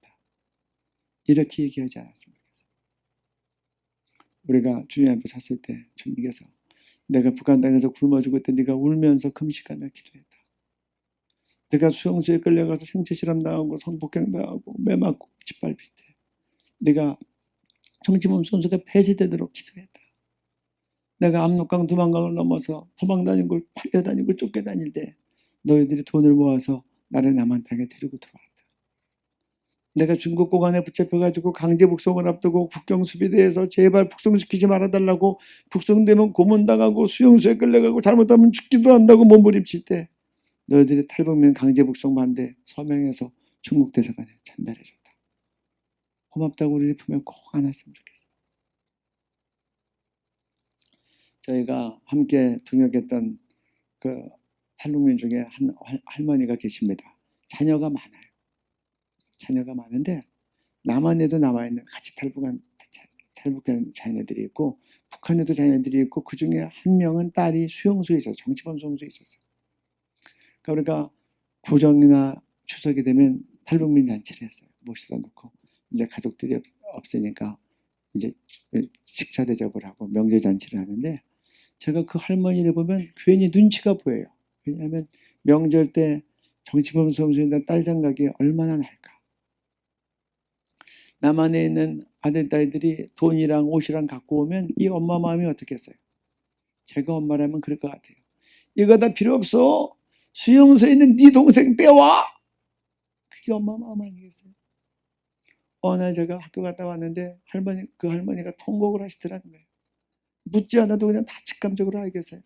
이렇게 얘기하지 않았습니까? 우리가 주님 앞에 섰을 때 주님께서 내가 북한 땅에서 굶어 죽을 때 네가 울면서 금식하며 기도했다. 내가 수용소에 끌려가서 생체실험 당하고 성폭행 당하고 매맞고 짓밟힐 때 네가 정치범 손수가 폐쇄되도록 기도했다. 내가 압록강 두만강을 넘어서 도망다니고 팔려다니고 쫓겨다닐 때 너희들이 돈을 모아서 나를 남한 땅에 데리고 들어왔다. 내가 중국 고관에 붙잡혀가지고 강제 북송을 앞두고 국경수비대에서 제발 북송시키지 말아달라고 북송되면 고문당하고 수용소에 끌려가고 잘못하면 죽기도 한다고 몸부림칠 때 너희들이 탈북민 강제 북송 반대 서명해서 중국 대사관에 전달해줬다. 고맙다고 우리 품에 꼭 안았으면 좋겠어. 저희가 함께 동역했던 그 탈북민 중에 한 할머니가 계십니다. 자녀가 많아요. 자녀가 많은데 남한에도 남아있는 같이 탈북한 자녀들이 있고 북한에도 자녀들이 있고 그 중에 한 명은 딸이 수용소에 있어서 정치범 수용소에 있었어요. 그러니까 구정이나 추석이 되면 탈북민 잔치를 했어요. 모시다 놓고 이제 가족들이 없으니까 이제 식사 대접을 하고 명절 잔치를 하는데 제가 그 할머니를 보면 괜히 눈치가 보여요. 왜냐하면 명절 때 정치범 수용소에 딸 생각이 얼마나 날까. 남한에 있는 아들, 딸들이 돈이랑 옷이랑 갖고 오면 이 엄마 마음이 어떻겠어요? 제가 엄마라면 그럴 것 같아요. 이거 다 필요 없어. 수용소에 있는 네 동생 빼와. 그게 엄마 마음 아니겠어요? 어느 날 제가 학교 갔다 왔는데 그 할머니가 통곡을 하시더라는 거예요. 묻지 않아도 그냥 다 직감적으로 알겠어요.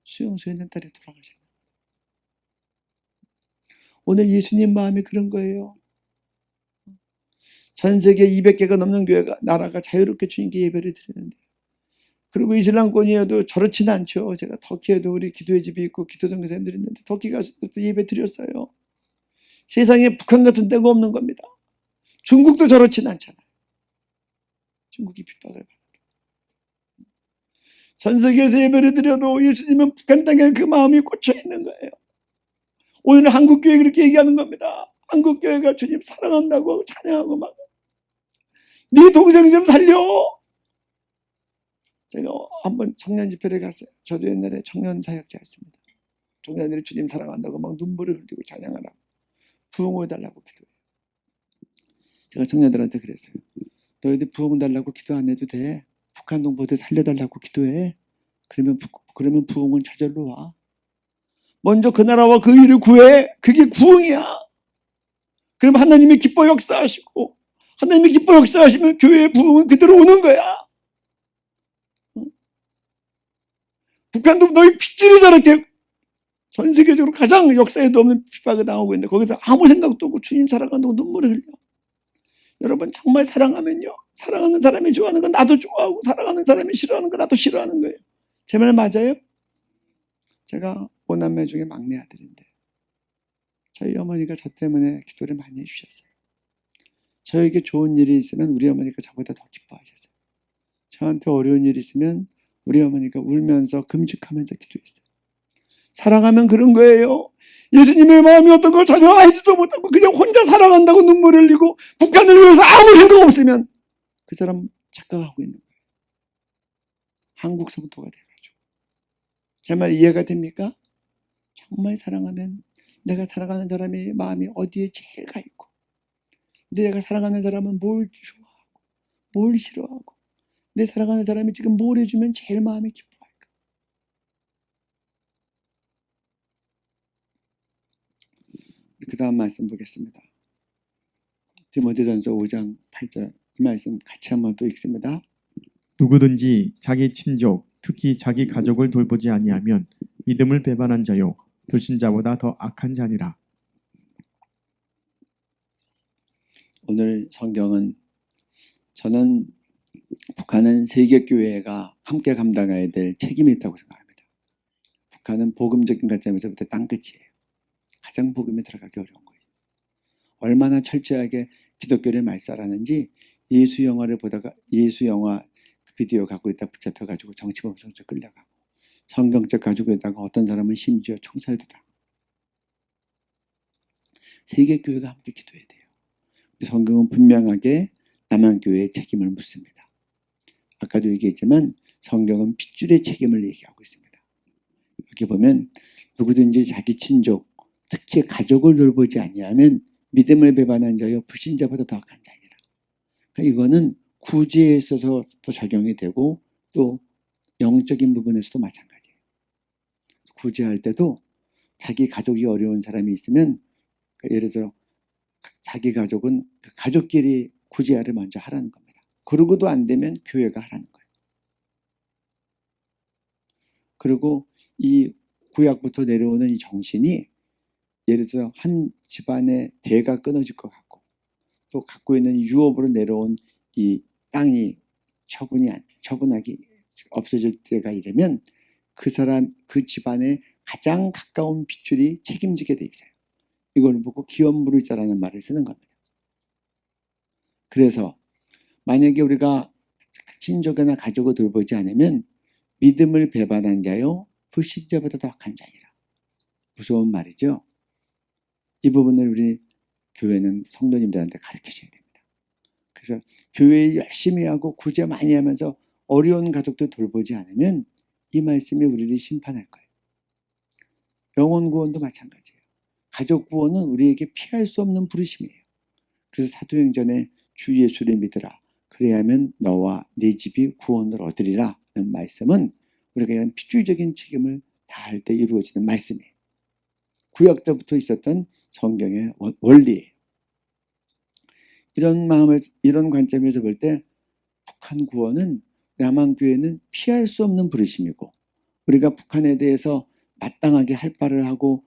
수용소에 있는 딸이 돌아가셨나. 오늘 예수님 마음이 그런 거예요. 전 세계 200개가 넘는 교회가, 나라가 자유롭게 주님께 예배를 드리는데, 그리고 이슬람권이어도 저렇지는 않죠. 제가 터키에도 우리 기도의 집이 있고 기도전 교사님들이 있는데 터키 가서 또 예배 드렸어요. 세상에 북한 같은 데가 없는 겁니다. 중국도 저렇지는 않잖아요. 중국이 핍박을 받아도. 전 세계에서 예배를 드려도 예수님은 북한 땅에 그 마음이 꽂혀 있는 거예요. 오늘 한국교회 그렇게 얘기하는 겁니다. 한국교회가 주님 사랑한다고 하고 찬양하고 막, 네 동생 좀 살려. 제가 한번 청년 집회를 갔어요. 저도 옛날에 청년 사역자였습니다. 청년들이 주님 사랑한다고 막 눈물을 흘리고 찬양하라고, 부흥을 달라고 기도해요. 제가 청년들한테 그랬어요. 너희들 부흥 달라고 기도 안 해도 돼. 북한 동포들 살려달라고 기도해. 그러면 부흥은 저절로 와. 먼저 그 나라와 그 일을 구해. 그게 부흥이야. 그럼 하나님이 기뻐 역사하시고, 하나님이 기뻐 역사하시면 교회의 부흥은 그대로 오는 거야. 북한도 너희 핏줄이 저렇게 전 세계적으로 가장 역사에도 없는 핍박을 당하고 있는데 거기서 아무 생각도 없고 주님 사랑한다고 눈물을 흘려. 여러분 정말 사랑하면요, 사랑하는 사람이 좋아하는 건 나도 좋아하고 사랑하는 사람이 싫어하는 건 나도 싫어하는 거예요. 제 말 맞아요? 제가 5남매 중에 막내 아들인데 저희 어머니가 저 때문에 기도를 많이 해주셨어요. 저에게 좋은 일이 있으면 우리 어머니가 저보다 더 기뻐하셨어요. 저한테 어려운 일이 있으면 우리 어머니가 울면서 금식하면서 기도했어요. 사랑하면 그런 거예요. 예수님의 마음이 어떤 걸 전혀 알지도 못하고 그냥 혼자 사랑한다고 눈물을 흘리고 북한을 위해서 아무 생각 없으면 그 사람 착각하고 있는 거예요. 한국 성도가 돼가지고. 제 말 이해가 됩니까? 정말 사랑하면 내가 사랑하는 사람의 마음이 어디에 제일 가 있고, 내가 사랑하는 사람은 뭘 좋아하고 뭘 싫어하고, 내 사랑하는 사람이 지금 뭘 해주면 제일 마음이 기뻐할까. 그 다음 말씀 보겠습니다. 디모데전서 5장 8절 이 말씀 같이 한번 또 읽습니다. 누구든지 자기 친족, 특히 자기 가족을 돌보지 아니하면 믿음을 배반한 자요 불신자보다 더 악한 자니라. 오늘 성경은, 저는 북한은 세계교회가 함께 감당해야 될 책임이 있다고 생각합니다. 북한은 복음적인 관점에서부터 땅끝이에요. 가장 복음에 들어가기 어려운 거예요. 얼마나 철저하게 기독교를 말살하는지 예수 영화를 보다가 예수 영화 비디오 갖고 있다 붙잡혀가지고 정치범성적 끌려가고, 성경책 가지고 있다가 어떤 사람은 심지어 총살도 당하고. 세계교회가 함께 기도해야 돼요. 성경은 분명하게 남한교회의 책임을 묻습니다. 아까도 얘기했지만 성경은 핏줄의 책임을 얘기하고 있습니다. 여기 보면 누구든지 자기 친족, 특히 가족을 돌보지 아니하면 믿음을 배반한 자여 불신자보다 더 악한 자니라. 그러니까 이거는 구제에 있어서 또 적용이 되고 또 영적인 부분에서도 마찬가지예요. 구제할 때도 자기 가족이 어려운 사람이 있으면, 예를 들어 자기 가족은 그 가족끼리 구제를 먼저 하라는 겁니다. 그러고도 안 되면 교회가 하라는 거예요. 그리고 이 구약부터 내려오는 이 정신이, 예를 들어 한 집안의 대가 끊어질 것 같고 또 갖고 있는 유업으로 내려온 이 땅이 처분하기 없어질 때가 이르면 그 사람, 그 집안의 가장 가까운 핏줄이 책임지게 돼 있어요. 이걸 보고 기업무르자라는 말을 쓰는 겁니다. 그래서 만약에 우리가 친족이나 가족을 돌보지 않으면 믿음을 배반한 자요 불신자보다 더 악한 자니라. 무서운 말이죠. 이 부분을 우리 교회는 성도님들한테 가르치셔야 됩니다. 그래서 교회 열심히 하고 구제 많이 하면서 어려운 가족들 돌보지 않으면 이 말씀이 우리를 심판할 거예요. 영혼 구원도 마찬가지예요. 가족 구원은 우리에게 피할 수 없는 부르심이에요. 그래서 사도행전에 주 예수를 믿으라. 그래야면 너와 네 집이 구원을 얻으리라 는 말씀은 우리가 이런 핏줄적인 책임을 다 할 때 이루어지는 말씀이에요. 구약 때부터 있었던 성경의 원리예요. 이런 관점에서 볼 때 북한 구원은 남한교회는 피할 수 없는 부르심이고, 우리가 북한에 대해서 마땅하게 할 바를 하고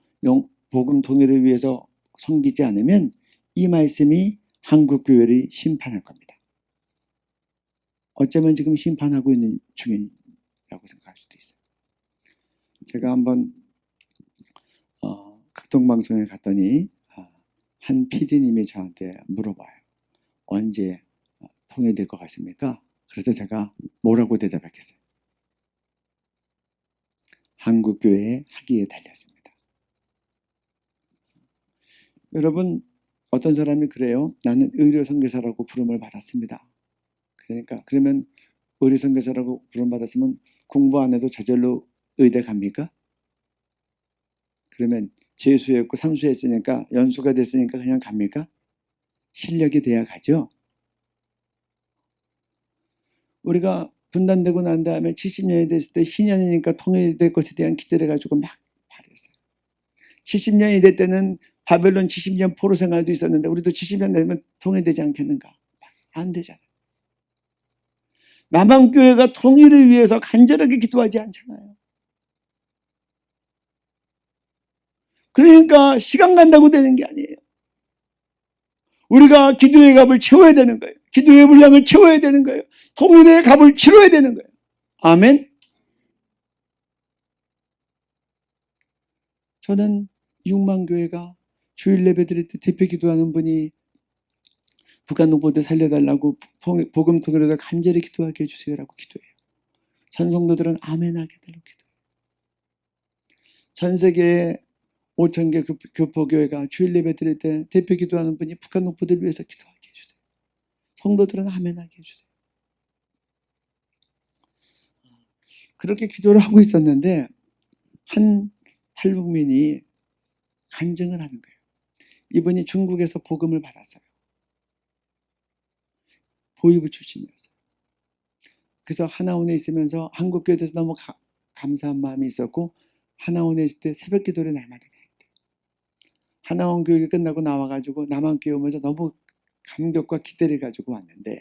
복음 통일을 위해서 섬기지 않으면 이 말씀이 한국교회를 심판할 겁니다. 어쩌면 지금 심판하고 있는 중이라고 생각할 수도 있어요. 제가 한번 극동방송에 갔더니 한 PD님이 저한테 물어봐요. 언제 통일될 것 같습니까? 그래서 제가 뭐라고 대답했겠어요? 한국교회의 학위에 달렸습니다. 여러분, 어떤 사람이 그래요. 나는 의료선교사라고 부름을 받았습니다. 그러면 의료선교사라고 부름 받았으면 공부 안 해도 저절로 의대 갑니까? 그러면 재수했고 삼수했으니까 연수가 됐으니까 그냥 갑니까? 실력이 돼야 가죠. 우리가 분단되고 난 다음에 70년이 됐을 때 희년이니까 통일될 것에 대한 기대를 가지고 막 바랬어요. 70년이 될 때는 바벨론 70년 포로 생활도 있었는데 우리도 70년 되면 통일되지 않겠는가? 안 되잖아요. 남한교회가 통일을 위해서 간절하게 기도하지 않잖아요. 그러니까 시간 간다고 되는 게 아니에요. 우리가 기도의 값을 채워야 되는 거예요. 기도의 분량을 채워야 되는 거예요. 통일의 값을 치러야 되는 거예요. 아멘. 저는 6만 교회가 주일 예배 드릴 때 대표 기도하는 분이 북한 동포들 살려달라고 복음 통일을 간절히 기도하게 해주세요라고 기도해요. 전 성도들은 아멘 하게 달라고 기도해요. 전 세계에 5,000개 교포교회가 주일 예배 드릴 때 대표 기도하는 분이 북한 동포들 위해서 기도하게 해주세요. 성도들은 아멘하게 해주세요. 그렇게 기도를 하고 있었는데 한 탈북민이 간증을 하는 거예요. 이분이 중국에서 복음을 받았어요. 보이부 출신이었어요. 그래서 하나원에 있으면서 한국교회에 대해서 너무 감사한 마음이 있었고, 하나원에 있을 때 새벽 기도를 날마다 해야 돼요. 하나원 교육이 끝나고 나와가지고 남한교회 오면서 너무 감격과 기대를 가지고 왔는데,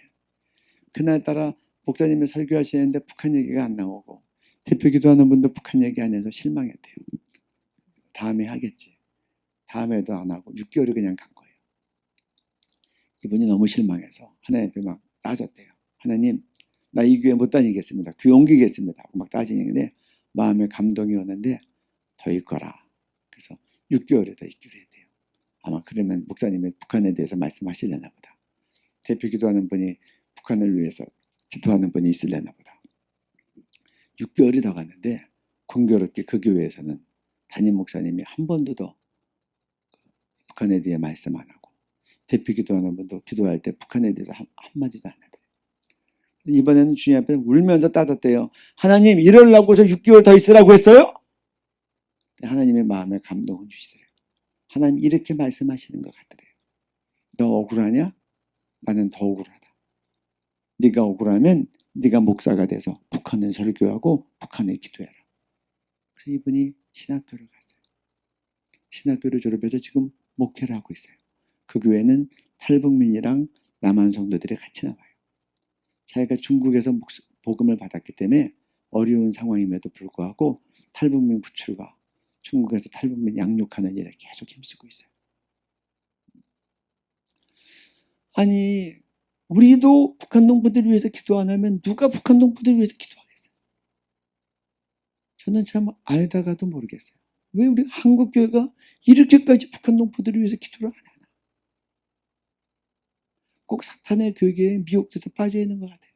그날따라 목사님이 설교하시는데 북한 얘기가 안 나오고 대표 기도하는 분도 북한 얘기 안 해서 실망했대요. 다음에 하겠지. 다음에도 안 하고 6개월이 그냥 간 거예요. 이분이 너무 실망해서 하나님 앞에 막 따졌대요. 하나님, 나 이 교회 못 다니겠습니다. 교회 옮기겠습니다. 막 따지는데 마음에 감동이 오는데 더 있거라. 그래서 6개월에 더 있기로 했대요. 아마 그러면 목사님이 북한에 대해서 말씀하시려나 보다. 대표 기도하는 분이 북한을 위해서 기도하는 분이 있으려나 보다. 6개월이 더 갔는데 공교롭게 그 교회에서는 담임 목사님이 한 번도 더 북한에 대해 말씀 안 하고, 대표 기도하는 분도 기도할 때 북한에 대해서 한마디도 안 하더래요. 이번에는 주님 앞에 울면서 따졌대요. 하나님, 이러려고서 6개월 더 있으라고 했어요? 하나님의 마음에 감동을 주시더래요. 하나님 이렇게 말씀하시는 것 같더래요. 너 억울하냐? 나는 더 억울하다. 네가 억울하면 네가 목사가 돼서 북한을 설교하고 북한에 기도해라. 그래서 이분이 신학교를 갔어요. 신학교를 졸업해서 지금 목회를 하고 있어요. 그 교회는 탈북민이랑 남한 성도들이 같이 나와요. 자기가 중국에서 복음을 받았기 때문에 어려운 상황임에도 불구하고 탈북민 구출과 중국에서 탈북민 양육하는 일에 계속 힘쓰고 있어요. 아니, 우리도 북한 동포들을 위해서 기도 안 하면 누가 북한 동포들을 위해서 기도하겠어요? 저는 참 알다가도 모르겠어요. 왜 우리 한국교회가 이렇게까지 북한 동포들을 위해서 기도를 안 하나? 꼭 사탄의 교계에 미혹돼서 빠져 있는 것 같아요.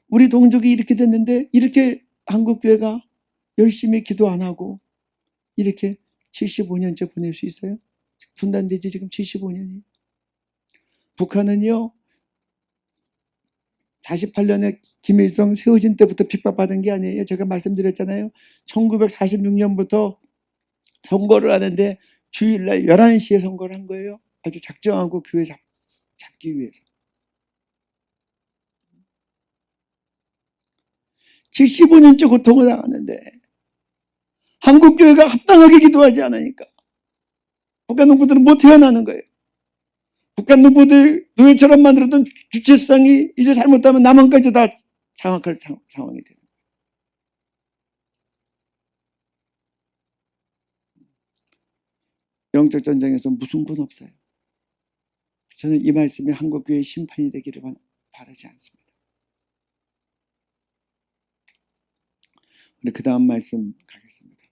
우리 동족이 이렇게 됐는데 이렇게 한국교회가 열심히 기도 안 하고 이렇게 75년째 보낼 수 있어요? 분단되지 지금 75년이. 북한은요, 48년에 김일성 세워진 때부터 핍박받은 게 아니에요. 제가 말씀드렸잖아요. 1946년부터 선거를 하는데 주일날 11시에 선거를 한 거예요. 아주 작정하고 교회 잡기 위해서. 75년째 고통을 당하는데 한국교회가 합당하게 기도하지 않으니까 북한 농부들은 못 태어나는 거예요. 북한 농부들 노예처럼 만들었던 주체성이 이제 잘못하면 남한까지 다 장악할 상황이 되는 거예요. 영적 전쟁에서 무승부는 없어요. 저는 이 말씀이 한국교회의 심판이 되기를 바라지 않습니다. 우리 그 다음 말씀 가겠습니다.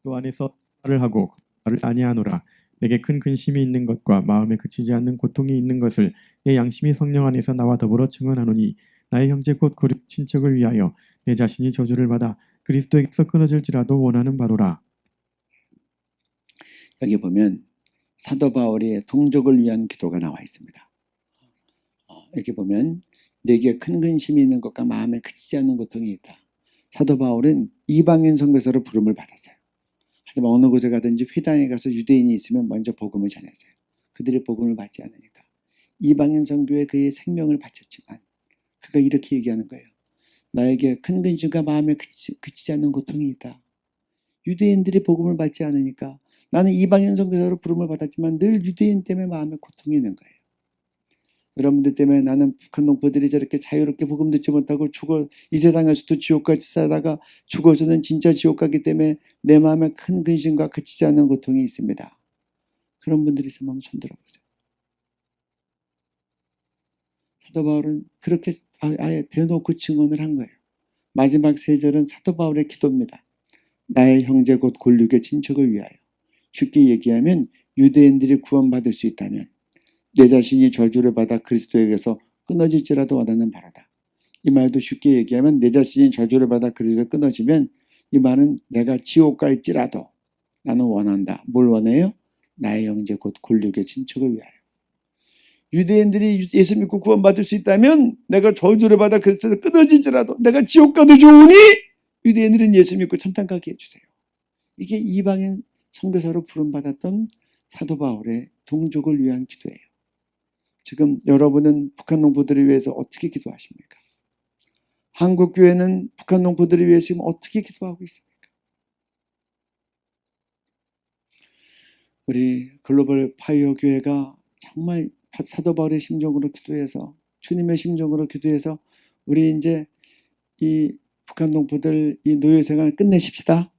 또 안에서 말을 하고 말을 아니하노라. 내게 큰 근심이 있는 것과 마음에 그치지 않는 고통이 있는 것을 내 양심이 성령 안에서 나와 더불어 증언하노니 나의 형제 곧 고립 친척을 위하여 내 자신이 저주를 받아 그리스도에게서 끊어질지라도 원하는 바로라. 여기 보면 사도 바울의 동족을 위한 기도가 나와 있습니다. 여기 보면 내게 큰 근심이 있는 것과 마음에 그치지 않는 고통이 있다. 사도 바울은 이방인 선교사로 부름을 받았어요. 하지만 어느 곳에 가든지 회당에 가서 유대인이 있으면 먼저 복음을 전했어요. 그들이 복음을 받지 않으니까 이방인 선교에 그의 생명을 바쳤지만 그가 이렇게 얘기하는 거예요. 나에게 큰 근심과 마음에 그치지 않는 고통이 있다. 유대인들이 복음을 받지 않으니까 나는 이방인 선교사로 부름을 받았지만 늘 유대인 때문에 마음에 고통이 있는 거예요. 여러분들 때문에 나는 북한 농부들이 저렇게 자유롭게 복음 듣지 못하고 이 세상에서도 지옥같이 살다가 죽어서는 진짜 지옥 가기 때문에 내 마음에 큰 근심과 그치지 않는 고통이 있습니다. 그런 분들이 있으면 한번 손 들어보세요. 사도 바울은 그렇게 아예 대놓고 증언을 한 거예요. 마지막 세 절은 사도 바울의 기도입니다. 나의 형제 곧 골육의 친척을 위하여. 쉽게 얘기하면 유대인들이 구원받을 수 있다면 내 자신이 저주를 받아 그리스도에게서 끊어질지라도 원하는 바로다. 이 말도 쉽게 얘기하면 내 자신이 저주를 받아 그리스도에 끊어지면 이 말은 내가 지옥 갈지라도 나는 원한다. 뭘 원해요? 나의 형제 곧 골육의 친척을 위하여. 유대인들이 예수 믿고 구원받을 수 있다면 내가 저주를 받아 그리스도에서 끊어질지라도 내가 지옥 가도 좋으니 유대인들은 예수 믿고 천당 가게 해주세요. 이게 이방인 선교사로 부름받았던 사도 바울의 동족을 위한 기도예요. 지금 여러분은 북한 농부들을 위해서 어떻게 기도하십니까? 한국교회는 북한 농부들을 위해서 지금 어떻게 기도하고 있습니까? 우리 글로벌 파이어 교회가 정말 사도 바울의 심정으로 기도해서 주님의 심정으로 기도해서 우리 이제 이 북한 농부들 이 노예 생활을 끝내십시다.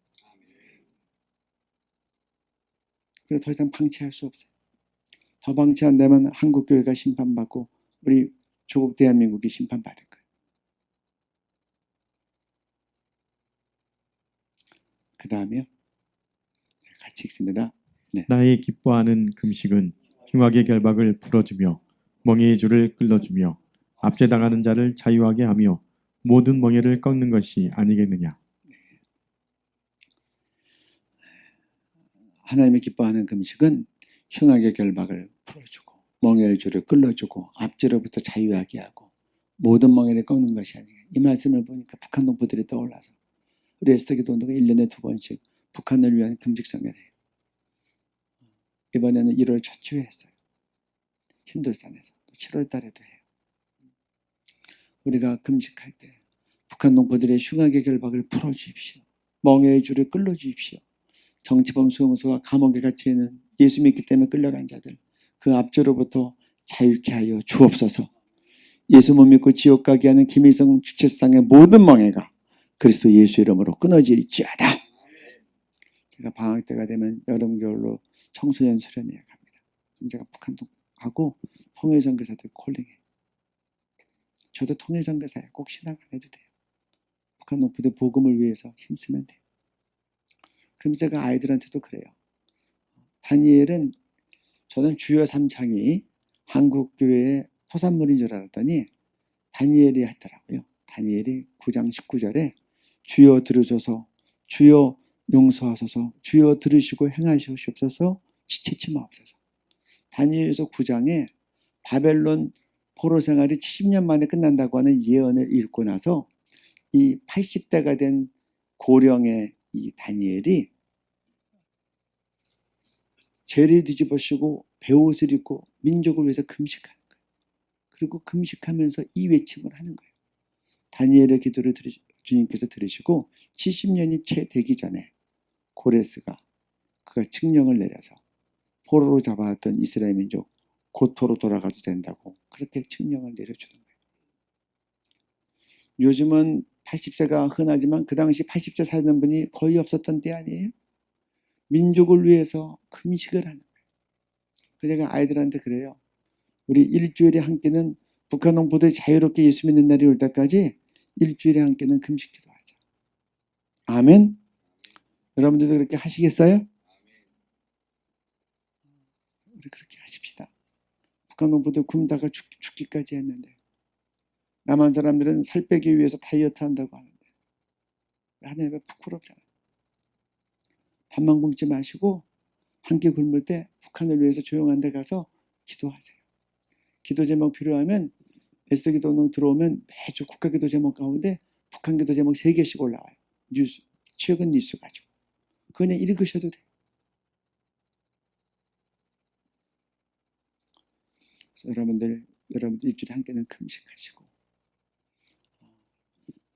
그리고 더 이상 방치할 수 없어요. 더 방치 안 되면 한국교회가 심판받고 우리 조국 대한민국이 심판받을 거예요. 그 다음에요. 같이 읽습니다. 네. 나의 기뻐하는 금식은 흉악의 결박을 풀어주며 멍에의 줄을 끌어주며 압제당하는 자를 자유하게 하며 모든 멍에를 꺾는 것이 아니겠느냐. 하나님이 기뻐하는 금식은 흉악의 결박을 풀어주고 멍에의 줄을 끌어주고 압제로부터 자유하게 하고 모든 멍에를 꺾는 것이 아니에요. 이 말씀을 보니까 북한 농부들이 떠올라서 우리 에스터기도 운동가 1년에 2번씩 북한을 위한 금식성회를 해요. 이번에는 1월 첫 주에 했어요. 신돌산에서. 또 7월 달에도 해요. 우리가 금식할 때 북한 농부들의 흉악의 결박을 풀어주십시오. 멍에의 줄을 끌어주십시오. 정치범 수용소와 감옥에 갇혀있는 예수 믿기 때문에 끌려간 자들 그 압제로부터 자유케 하여 주옵소서. 예수 못 믿고 지옥 가게 하는 김일성 주체상의 모든 멍에가 그리스도 예수 이름으로 끊어질지어다. 제가 방학 때가 되면 여름 겨울로 청소년 수련회에 갑니다. 그럼 제가 북한도 가고 통일선교사들 콜링해. 저도 통일선교사예요. 꼭 신학 안 해도 돼요. 북한 농부들 복음을 위해서 힘쓰면 돼요. 그럼 제가 아이들한테도 그래요. 다니엘은 저는 주요 3창이 한국교회의 토산물인 줄 알았더니 다니엘이 하더라고요. 다니엘이 9장 19절에 주여 들으소서 주여 용서하소서 주여 들으시고 행하시옵소서 지체치 마옵소서. 다니엘서 9장에 바벨론 포로 생활이 70년 만에 끝난다고 하는 예언을 읽고 나서 이 80대가 된 고령의 이 다니엘이 죄를 뒤집어쓰고 베옷을 입고 민족을 위해서 금식하는 거예요. 그리고 금식하면서 이 외침을 하는 거예요. 다니엘의 기도를 주님께서 들으시고 70년이 채 되기 전에 고레스가 그가 칙령을 내려서 포로로 잡아왔던 이스라엘 민족 고토로 돌아가도 된다고 그렇게 칙령을 내려주는 거예요. 요즘은 80세가 흔하지만 그 당시 80세 사는 분이 거의 없었던 때 아니에요? 민족을 위해서 금식을 하는 거예요. 그래서 제가 아이들한테 그래요. 우리 일주일에 한 끼는 북한 농부들이 자유롭게 예수 믿는 날이 올 때까지 일주일에 한 끼는 금식 기도하자. 아멘? 여러분들도 그렇게 하시겠어요? 우리 그렇게 하십시다. 북한 농부들 굶다가 죽기까지 했는데 남한 사람들은 살 빼기 위해서 다이어트 한다고 하는데 하나님은 부끄럽잖아요. 밥만 굶지 마시고 한 끼 굶을 때 북한을 위해서 조용한 데 가서 기도하세요. 기도 제목 필요하면 에스더 기도 운동 들어오면 매주 국가 기도 제목 가운데 북한 기도 제목 3개씩 올라와요. 뉴스, 최근 뉴스 가지고. 그냥 읽으셔도 돼요. 여러분들 일주일에 한 끼는 금식하시고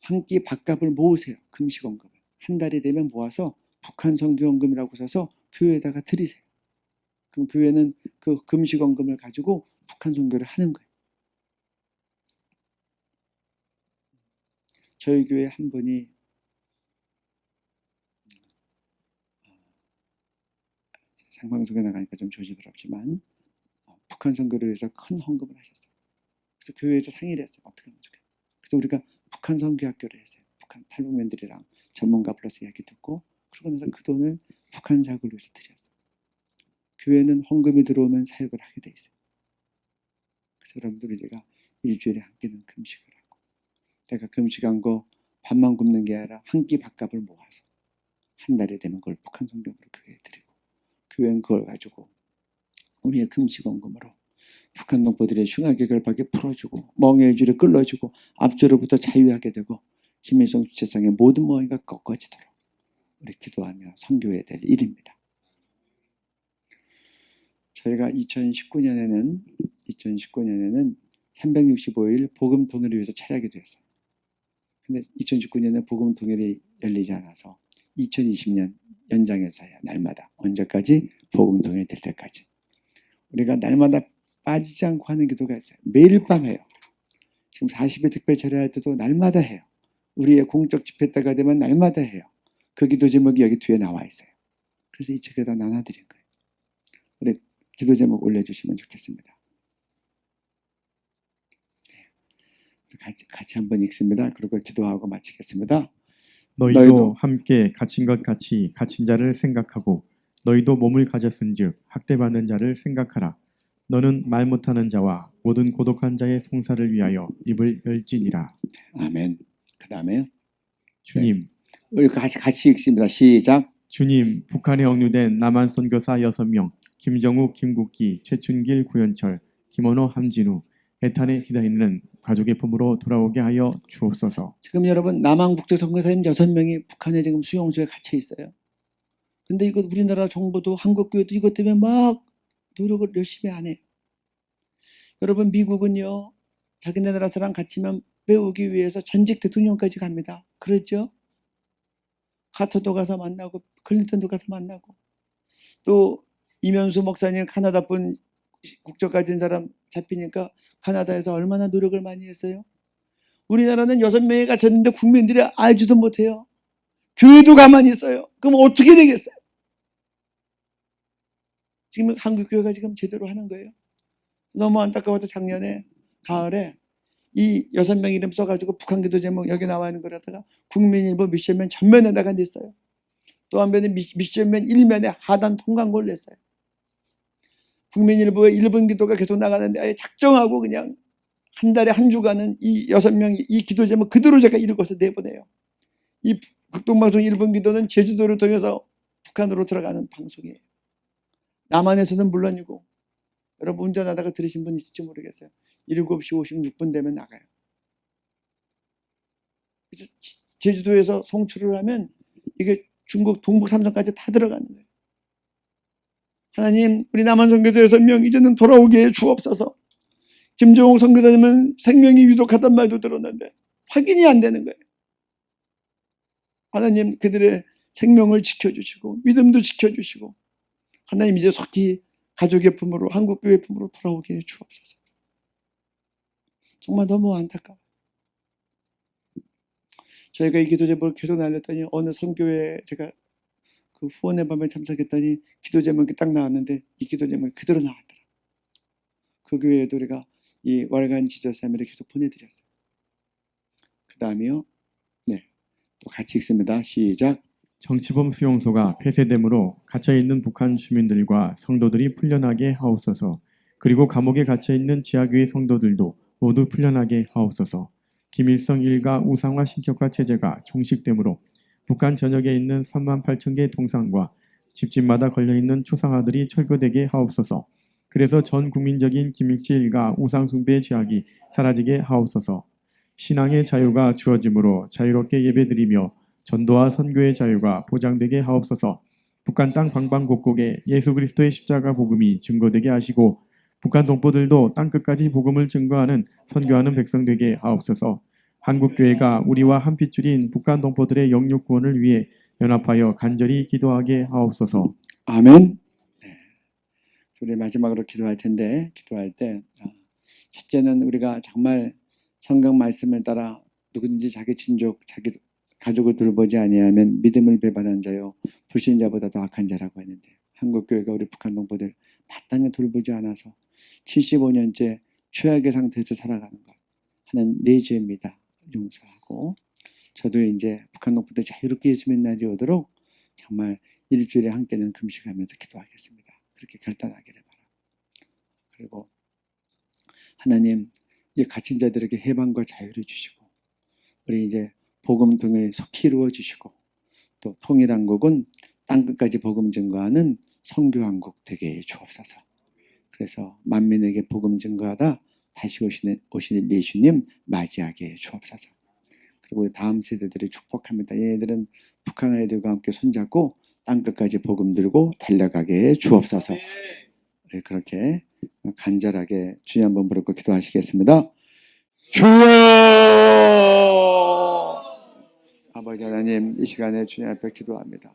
한 끼 밥값을 모으세요. 금식원금을. 한 달이 되면 모아서 북한 선교원금이라고 써서 교회에다가 드리세요. 그럼 교회는 그 금식원금을 가지고 북한 선교를 하는 거예요. 저희 교회 한 분이 생방송에 나가니까 좀 조심스럽지만 북한 선교를 위해서 큰 헌금을 하셨어요. 그래서 교회에서 상의를 했어요. 어떻게 하면 좋겠다. 그래서 우리가 북한 선교학교를 했어요. 북한 탈북민들이랑 전문가 불러서 이야기 듣고 그러고 나서 그 돈을 북한 사역을 위해서 드렸어요. 교회는 헌금이 들어오면 사역을 하게 돼 있어요. 그래서 여러분들 우리가 일주일에 한 끼는 금식을 하고 내가 금식한 거 밥만 굶는 게 아니라 한 끼 밥값을 모아서 한 달이 되면 그걸 북한 선교으로 교회에 드리고 교회는 그걸 가지고 우리의 금식원금으로 북한 농부들의 흉하게 결박에 풀어주고 멍에의 줄을 끌어주고 앞줄로부터 자유하게 되고 김일성 주체장의 모든 멍에가 꺾어지도록 우리 기도하며 선교해야 될 일입니다. 저희가 2019년에는 365일 복음 통일을 위해서 차려하기도 했어요. 근데 2019년에 복음 통일이 열리지 않아서 2020년 연장해서 해요. 날마다. 언제까지? 복음 통일이 될 때까지. 우리가 날마다 빠지지 않고 하는 기도가 있어요. 매일 밤 해요. 지금 40일 특별 차례할 때도 날마다 해요. 우리의 공적 집회 때가 되면 날마다 해요. 그 기도 제목이 여기 뒤에 나와 있어요. 그래서 이 책에다 나눠드린 거예요. 우리 기도 제목 올려주시면 좋겠습니다. 네. 같이 한번 읽습니다. 그리고 기도하고 마치겠습니다. 너희도 함께 갇힌 것 같이 갇힌 자를 생각하고 너희도 몸을 가졌은즉 학대받는 자를 생각하라. 너는 말 못하는 자와 모든 고독한 자의 송사를 위하여 입을 열지니라. 아멘. 그 다음에요. 주님. 네. 우리 같이 읽습니다. 시작. 주님, 북한에 억류된 남한 선교사 6명, 김정우, 김국기, 최춘길, 구현철, 김원호, 함진우, 해탄에 기다리는 가족의 품으로 돌아오게 하여 주옵소서. 지금 여러분 남한 국제 선교사님 6명이 북한에 지금 수용소에 갇혀 있어요. 근데 이거 우리나라 정부도 한국 교회도 이것 때문에 막 노력을 열심히 안 해요. 여러분 미국은요. 자기네 나라 사람 갇히면 빼오기 위해서 전직 대통령까지 갑니다. 그렇죠? 카터도 가서 만나고 클린턴도 가서 만나고 또 이면수 목사님 카나다 분 국적 가진 사람 잡히니까 카나다에서 얼마나 노력을 많이 했어요. 우리나라는 6명이 갇혔는데 국민들이 알지도 못해요. 교회도 가만히 있어요. 그럼 어떻게 되겠어요? 지금 한국 교회가 지금 제대로 하는 거예요. 너무 안타까워서 작년에 가을에 이 6명 이름 써가지고 북한 기도 제목 여기 나와 있는 거라다가 국민일보 미션맨 전면에다가 냈어요. 또 한 번에 미션맨 1면에 하단 통광고를 냈어요. 국민일보의 1분 기도가 계속 나가는데 아예 작정하고 그냥 한 달에 한 주간은 이 6명이 이 기도 제목 그대로 제가 읽어서 내보내요. 이 극동방송 1분 기도는 제주도를 통해서 북한으로 들어가는 방송이에요. 남한에서는 물론이고 여러분 운전하다가 들으신 분 있을지 모르겠어요. 7시 56분 되면 나가요. 그래서 제주도에서 송출을 하면 이게 중국 동북 삼성까지 다 들어가는 거예요. 하나님 우리 남한 선교사 6명 이제는 돌아오게 해 주옵소서. 김정옥 선교사님은 생명이 유독하단 말도 들었는데 확인이 안 되는 거예요. 하나님 그들의 생명을 지켜주시고 믿음도 지켜주시고 하나님 이제 속히 가족의 품으로 한국교회 품으로 돌아오게 해 주옵소서. 정말 너무 안타까워요. 저희가 이 기도 제목을 계속 날렸더니 어느 선교회에 제가 그 후원의 밤에 참석했더니 기도 제목이 딱 나왔는데 이 기도 제목이 그대로 나왔더라고요. 그 교회에도 우리가 이 월간 지저사미를 계속 보내드렸어요. 그 다음이요. 네, 또 같이 읽습니다. 시작. 정치범 수용소가 폐쇄되므로 갇혀있는 북한 주민들과 성도들이 풀려나게 하옵소서. 그리고 감옥에 갇혀있는 지하교회 성도들도 모두 풀려나게 하옵소서. 김일성 일가 우상화 신격화 체제가 종식되므로 북한 전역에 있는 3만 8천 개의 동상과 집집마다 걸려있는 초상화들이 철거되게 하옵소서. 그래서 전 국민적인 김일지 일가 우상 숭배의 죄악이 사라지게 하옵소서. 신앙의 자유가 주어지므로 자유롭게 예배드리며 전도와 선교의 자유가 보장되게 하옵소서. 북한 땅 방방곡곡에 예수 그리스도의 십자가 복음이 증거되게 하시고 북한 동포들도 땅끝까지 복음을 증거하는 선교하는 백성 되게 하옵소서. 한국교회가 우리와 한 핏줄인 북한 동포들의 영육 구원을 위해 연합하여 간절히 기도하게 하옵소서. 아멘. 네. 우리 마지막으로 기도할 텐데 기도할 때 첫째는 우리가 정말 성경 말씀을 따라 누구든지 자기 친족, 자기 가족을 돌보지 아니하면 믿음을 배반한 자요 불신자보다 더 악한 자라고 했는데 한국교회가 우리 북한 동포들 마땅히 돌보지 않아서 75년째 최악의 상태에서 살아가는 것 하나님 내 죄입니다. 용서하고 저도 이제 북한 동포들 자유롭게 예수 믿는 날이 오도록 정말 일주일에 한 끼는 금식하면서 기도하겠습니다. 그렇게 결단하기를 바랍니다. 그리고 하나님 이 갇힌 자들에게 해방과 자유를 주시고 우리 이제 복음 등을 속히 이루어 주시고 또 통일한국은 땅끝까지 복음 증거하는 선교한국 되게 해 주옵소서. 그래서 만민에게 복음 증거하다 다시 오시는 예수님 맞이하게 해 주옵소서. 그리고 우리 다음 세대들을 축복합니다. 얘네들은 북한 아이들과 함께 손잡고 땅끝까지 복음 들고 달려가게 해 주옵소서. 우리 그렇게 간절하게 주님 한번 부르고 기도하시겠습니다. 주여! 아버지 하나님 이 시간에 주님 앞에 기도합니다.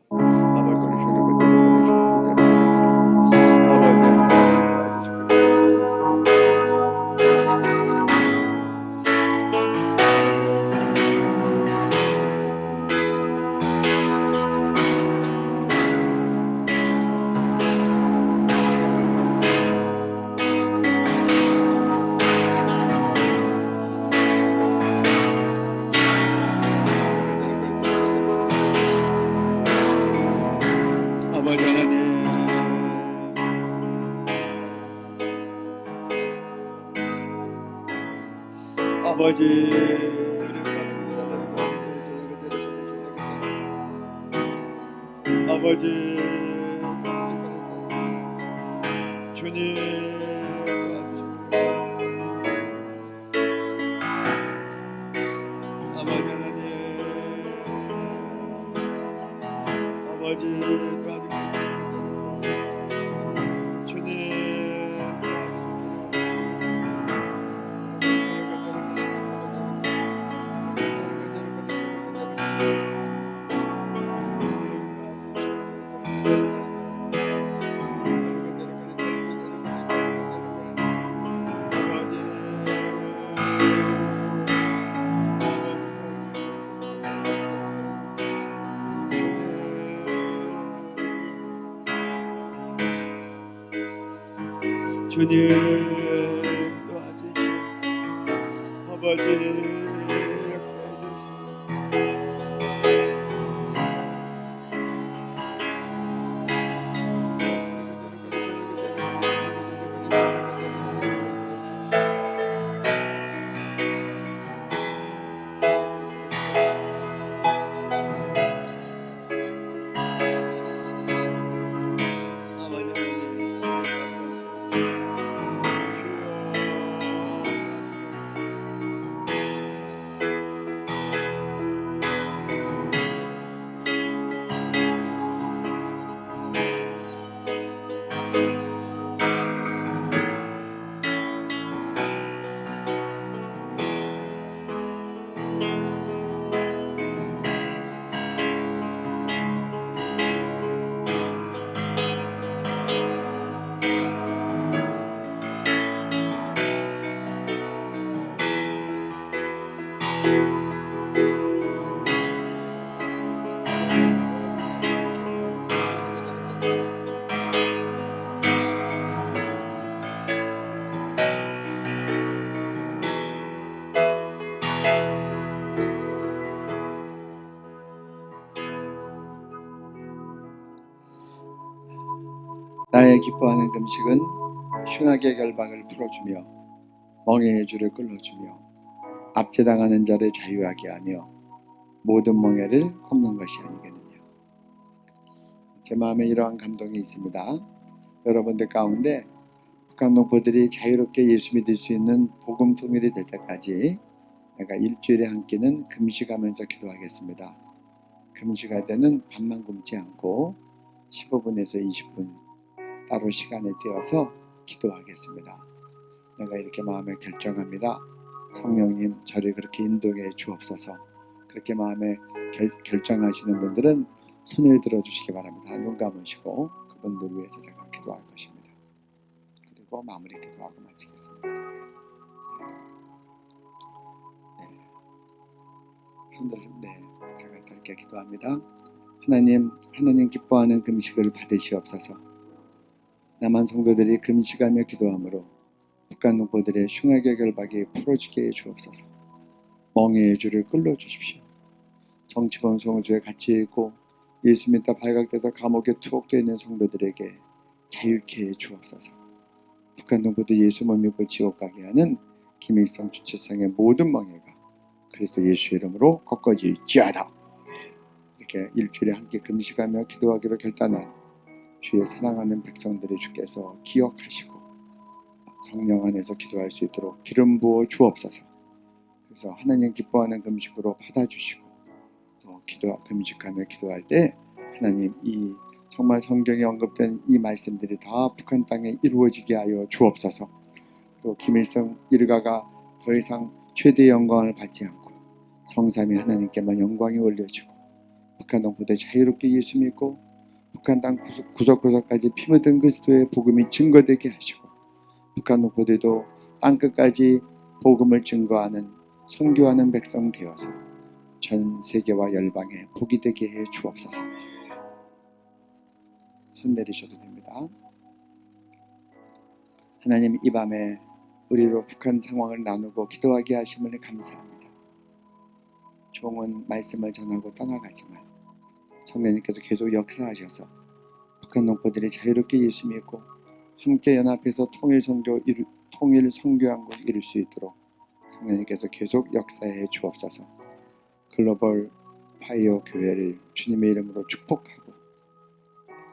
아버지 우리 주님 그대로 아버지 아버지 하나님 아버지 주님 아버지 하나님 아버지 주님 주님 도와주시오. 아버지 역사해 주시오. 하나님의 기뻐하는 금식은 흉악의 결박을 풀어주며 멍에의 줄을 끌어주며 압제당하는 자를 자유하게 하며 모든 멍에를 꺾는 것이 아니겠느냐. 제 마음에 이러한 감동이 있습니다. 여러분들 가운데 북한 동포들이 자유롭게 예수 믿을 수 있는 복음 통일이 될 때까지 내가 일주일에 한 끼는 금식하면서 기도하겠습니다. 금식할 때는 밥만 굶지 않고 15분에서 20분 따로 시간을 떼어서 기도하겠습니다. 내가 이렇게 마음에 결정합니다. 성령님 저를 그렇게 인도해 주옵소서. 그렇게 마음에 결정하시는 분들은 손을 들어주시기 바랍니다. 눈 감으시고 그분들 위해서 제가 기도할 것입니다. 그리고 마무리 기도하고 마치겠습니다. 손들 제가 짧게 기도합니다. 하나님 기뻐하는 금식을 받으시옵소서. 남한 성도들이 금식하며 기도함으로 북한 동포들의 흉악의 결박이 풀어지게 해 주옵소서. 멍에의 줄을 끌어주십시오. 정치범 송수에 갇혀 있고 예수 믿다 발각돼서 감옥에 투옥되어 있는 성도들에게 자유케 해 주옵소서. 북한 동포들 예수 못 믿고 지옥 가게 하는 김일성 주체상의 모든 멍에가 그리스도 예수 이름으로 꺾어질지어다. 이렇게 일주일에 함께 금식하며 기도하기로 결단한 주의 사랑하는 백성들의 주께서 기억하시고 성령 안에서 기도할 수 있도록 기름 부어 주옵소서. 그래서 하나님 기뻐하는 금식으로 받아주시고 또 금식하며 기도할 때 하나님 이 정말 성경에 언급된 이 말씀들이 다 북한 땅에 이루어지게 하여 주옵소서. 그리고 김일성 일가가 더 이상 최대의 영광을 받지 않고 성삼위 하나님께만 영광이 올려지고 북한 동포들 자유롭게 예수 믿고 북한 땅 구석구석까지 피 묻은 그리스도의 복음이 증거되게 하시고 북한 동포들도 땅끝까지 복음을 증거하는 선교하는 백성 되어서 전 세계와 열방에 복이 되게 해 주옵소서. 손 내리셔도 됩니다. 하나님 이 밤에 우리로 북한 상황을 나누고 기도하게 하심을 감사합니다. 종은 말씀을 전하고 떠나가지만 성령님께서 계속 역사하셔서 북한 동포들이 자유롭게 예수 믿고 함께 연합해서 통일 선교한국을 이룰 수 있도록 성령님께서 계속 역사해 주옵소서. 글로벌 파이어 교회를 주님의 이름으로 축복하고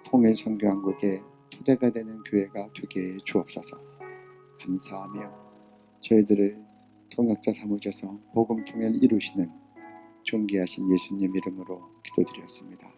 통일 선교한국의 토대가 되는 교회가 되게 해 주옵소서. 감사하며 저희들을 통역자 삼으셔서 복음 통일 이루시는 존귀하신 예수님 이름으로 기도드렸습니다.